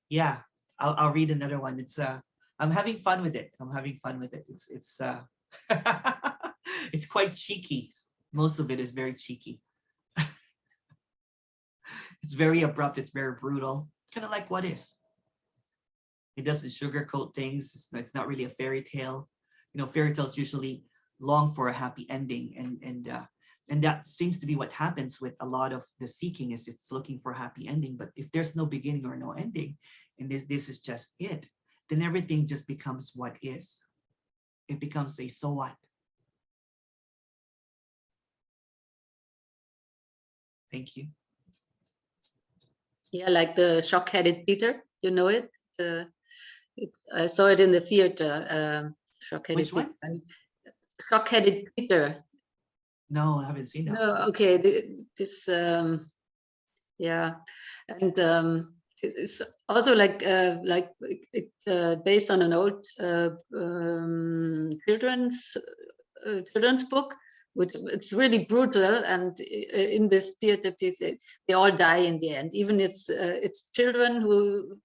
Yeah, I'll read another one. It's I'm having fun with it. It's it's quite cheeky. Most of it is very cheeky. It's very abrupt. It's very brutal. Kind of like what is. It doesn't sugarcoat things. It's not really a fairy tale. Fairy tales usually long for a happy ending, and that seems to be what happens with a lot of the seeking, is it's looking for a happy ending. But if there's no beginning or no ending, and this is just it, then everything just becomes what is. It becomes a so what. Thank you. Yeah, like the shock-headed Peter, you know it? I saw it in the theater. Shock-headed Which one? Peter. Shock-headed Peter. No, I haven't seen that. No, okay. This, yeah, and it's also like based on an old children's book. It's really brutal, and in this theater piece, they all die in the end. Even it's children who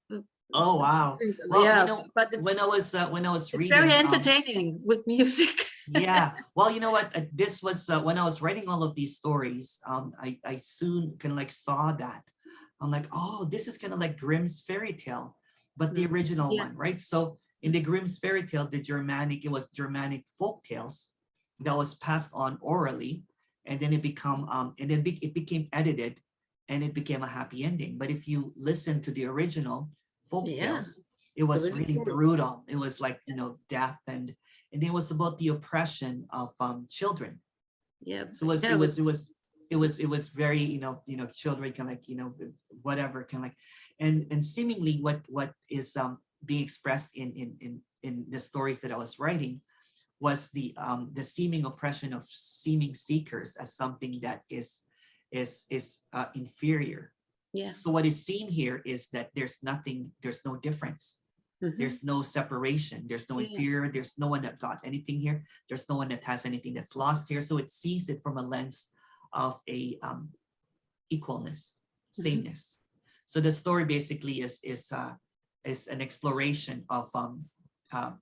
Oh wow. things. Well, Yeah, you know, but it's when I was it's very reading, entertaining with music. yeah. Well, you know what? This was when I was writing all of these stories. I soon kind of like saw that. I'm like, oh, this is kind of like Grimm's fairy tale, but the original Yeah. one, right? So in the Grimm's fairy tale, it was Germanic folk tales that was passed on orally, and then it became edited, and it became a happy ending. But if you listen to the original folk Yeah. tales, it was really really cool. brutal. It was like, death, and it was about the oppression of children. Yeah. So Yeah, with it was very, children kind of like, whatever, kind of like, and seemingly what is being expressed in the stories that I was writing was the seeming oppression of seeming seekers as something that is inferior. yeah. So what is seen here is that there's no difference. Mhm. There's no separation. There's no Yeah. inferior. There's no one that got anything here. There's no one that has anything that's lost here. So it sees it from a lens of a equalness, sameness. So the story basically is an exploration of uh,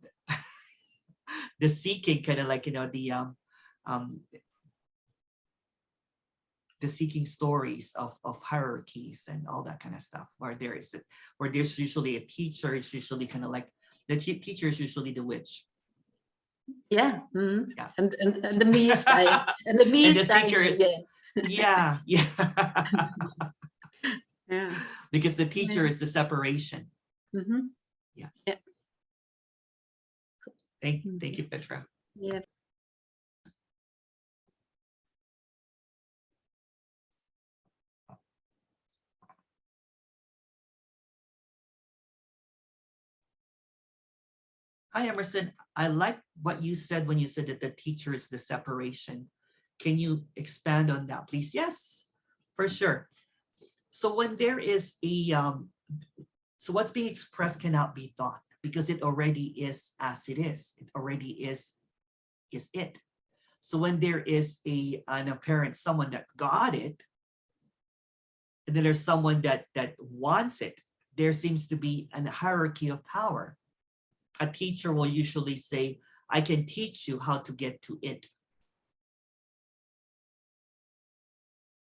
the seeking, kind of like, um, the seeking stories of hierarchies and all that kind of stuff, where there's usually a teacher. It's usually kind of like the teacher is usually the witch. Yeah. Yeah. And the me is dying. And the me And the is dying seeker is, again. yeah. Yeah. Because the teacher is the separation. Mhm. Yeah. Yeah. Thank you, Petra. Yeah. Hi, Emerson. I like what you said when you said that the teacher is the separation. Can you expand on that, please? Yes, for sure. So when there is so what's being expressed cannot be thought, because it already is as it is. It already is it. So when there is an apparent someone that got it, and then there's someone that wants it, there seems to be a hierarchy of power. A teacher will usually say, I can teach you how to get to it.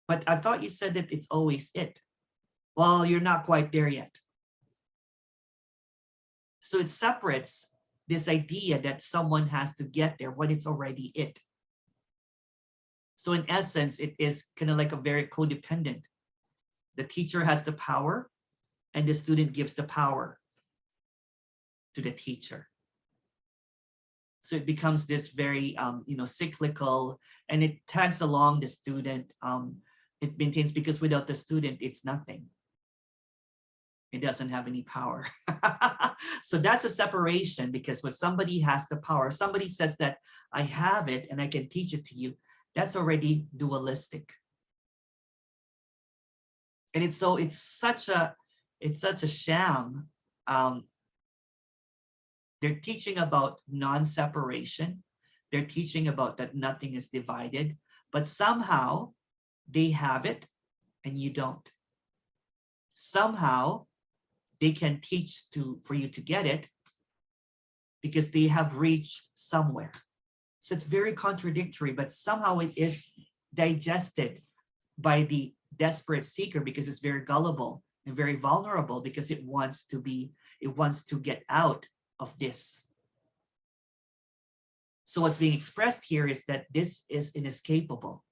But I thought you said that it's always it. Well, you're not quite there yet. So it separates this idea that someone has to get there when it's already it. So in essence, it is kind of like a very codependent. The teacher has the power, and the student gives the power to the teacher. So it becomes this very cyclical, and it tags along the student. It maintains, because without the student, it's nothing. It doesn't have any power. So that's a separation, because when somebody has the power, somebody says that I have it and I can teach it to you, that's already dualistic. And it's such a sham. They're teaching about non-separation. They're teaching about that nothing is divided, but somehow they have it and you don't. Somehow they can teach for you to get it, because they have reached somewhere. So it's very contradictory, but somehow it is digested by the desperate seeker, because it's very gullible and very vulnerable, because it wants to get out of this. So what's being expressed here is that this is inescapable.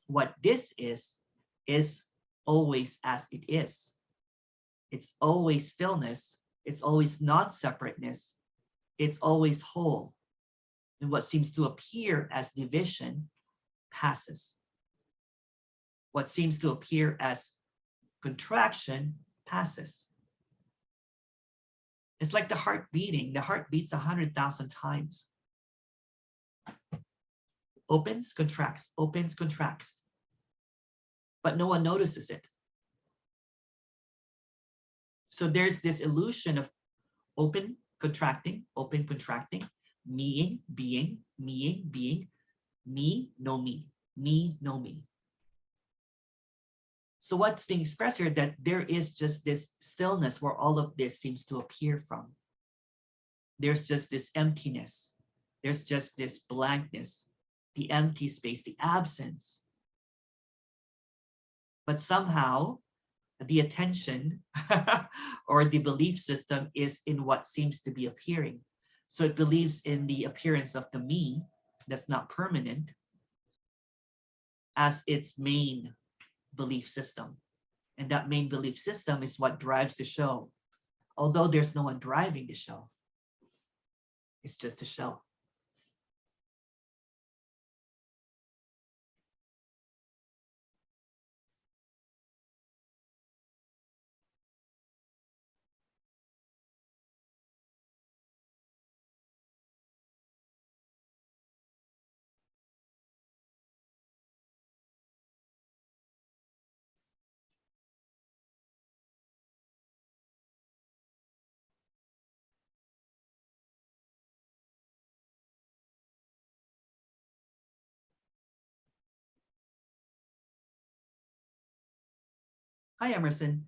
What this is always as it is. It's always stillness. It's always non-separateness. It's always whole. And what seems to appear as division passes. What seems to appear as contraction passes. It's like the heart beating. The heart beats 100,000 times. Opens, contracts, opens, contracts. But no one notices it. So there's this illusion of open, contracting, meing, being, me, no me, me, no me. So what's being expressed here, that there is just this stillness where all of this seems to appear from. There's just this emptiness. There's just this blankness, the empty space, the absence. But somehow the attention or the belief system is in what seems to be appearing. So it believes in the appearance of the me that's not permanent as its main belief system. And that main belief system is what drives the show. Although there's no one driving the show. It's just a show. Hi, Emerson.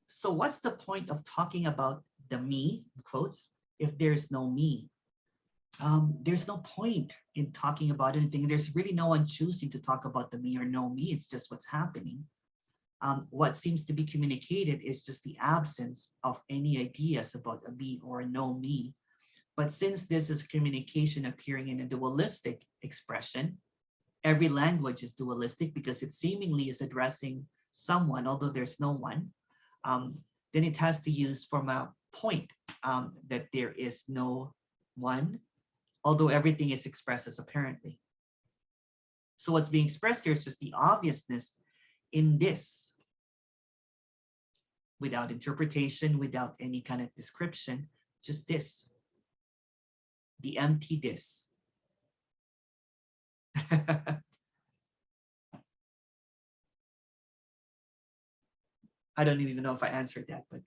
So what's the point of talking about the me, in quotes, if there's no me? There's no point in talking about anything. There's really no one choosing to talk about the me or no me. It's just what's happening. What seems to be communicated is just the absence of any ideas about a me or a no me. But since this is communication appearing in a dualistic expression, every language is dualistic because it seemingly is addressing someone, although there's no one, then it has to use from a point that there is no one, although everything is expressed as apparently. So what's being expressed here is just the obviousness in this, without interpretation, without any kind of description, just this, the empty this. I don't even know if I answered that, but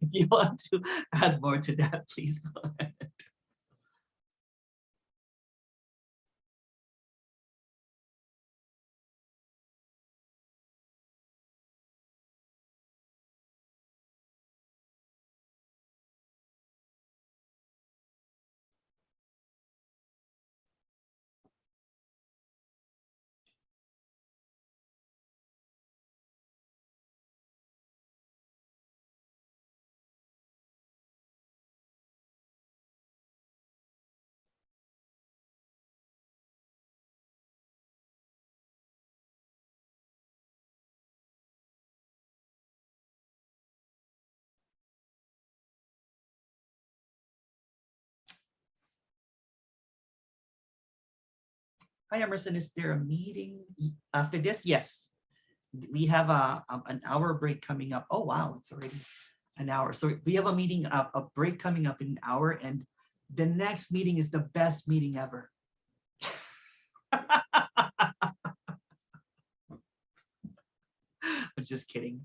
if you want to add more to that, please go ahead. Hi, Emerson, is there a meeting after this? Yes, we have an hour break coming up. Oh, wow, it's already an hour. So we have a meeting, a break coming up in an hour, and the next meeting is the best meeting ever. I'm just kidding.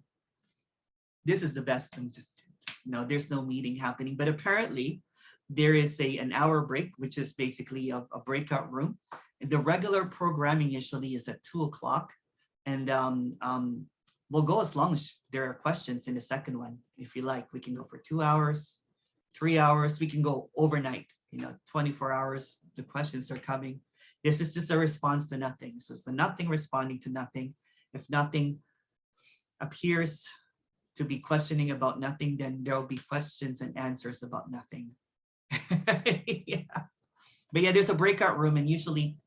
This is the best. I'm just, no, there's no meeting happening, but apparently there is an hour break, which is basically a breakout room. And the regular programming usually is at 2 o'clock. And we'll go as long as there are questions in the second one. If you like, we can go for 2 hours, 3 hours. We can go overnight, 24 hours. The questions are coming. This is just a response to nothing. So it's the nothing responding to nothing. If nothing appears to be questioning about nothing, then there will be questions and answers about nothing. Yeah. But yeah, there's a breakout room, and usually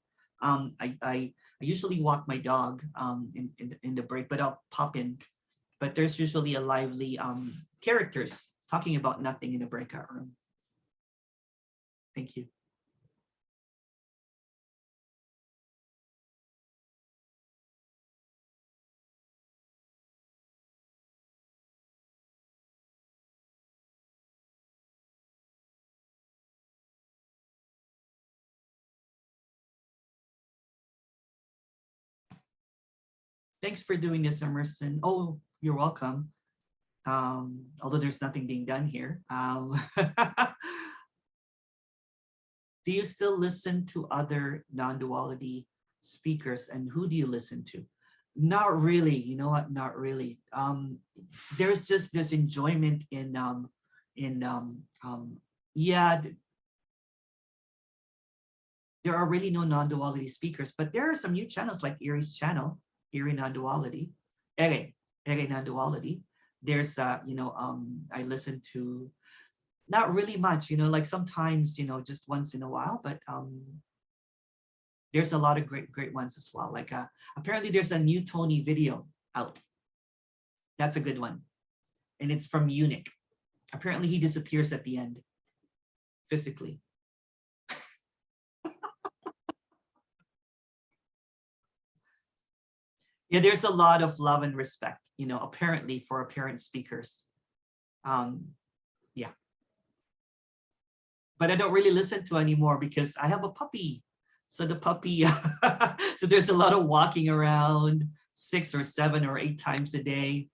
I usually walk my dog in the break, but I'll pop in. But there's usually a lively characters talking about nothing in the breakout room. Thank you. Thanks for doing this, Emerson. Oh, you're welcome. Although there's nothing being done here. Do you still listen to other non-duality speakers, and who do you listen to? Not really, you know what? Not really. There's just this enjoyment in yeah, there are really no non-duality speakers, but there are some new channels like Erie's channel, Erie Non-Duality, Ere Non-Duality. There's I listen to not really much, like sometimes, just once in a while, but there's a lot of great ones as well. Like apparently there's a new Tony video out. That's a good one. And it's from Munich. Apparently he disappears at the end physically. Yeah, there's a lot of love and respect, apparently for apparent speakers. Yeah. But I don't really listen to anymore because I have a puppy. So the puppy, so there's a lot of walking around 6 or 7 or 8 times a day.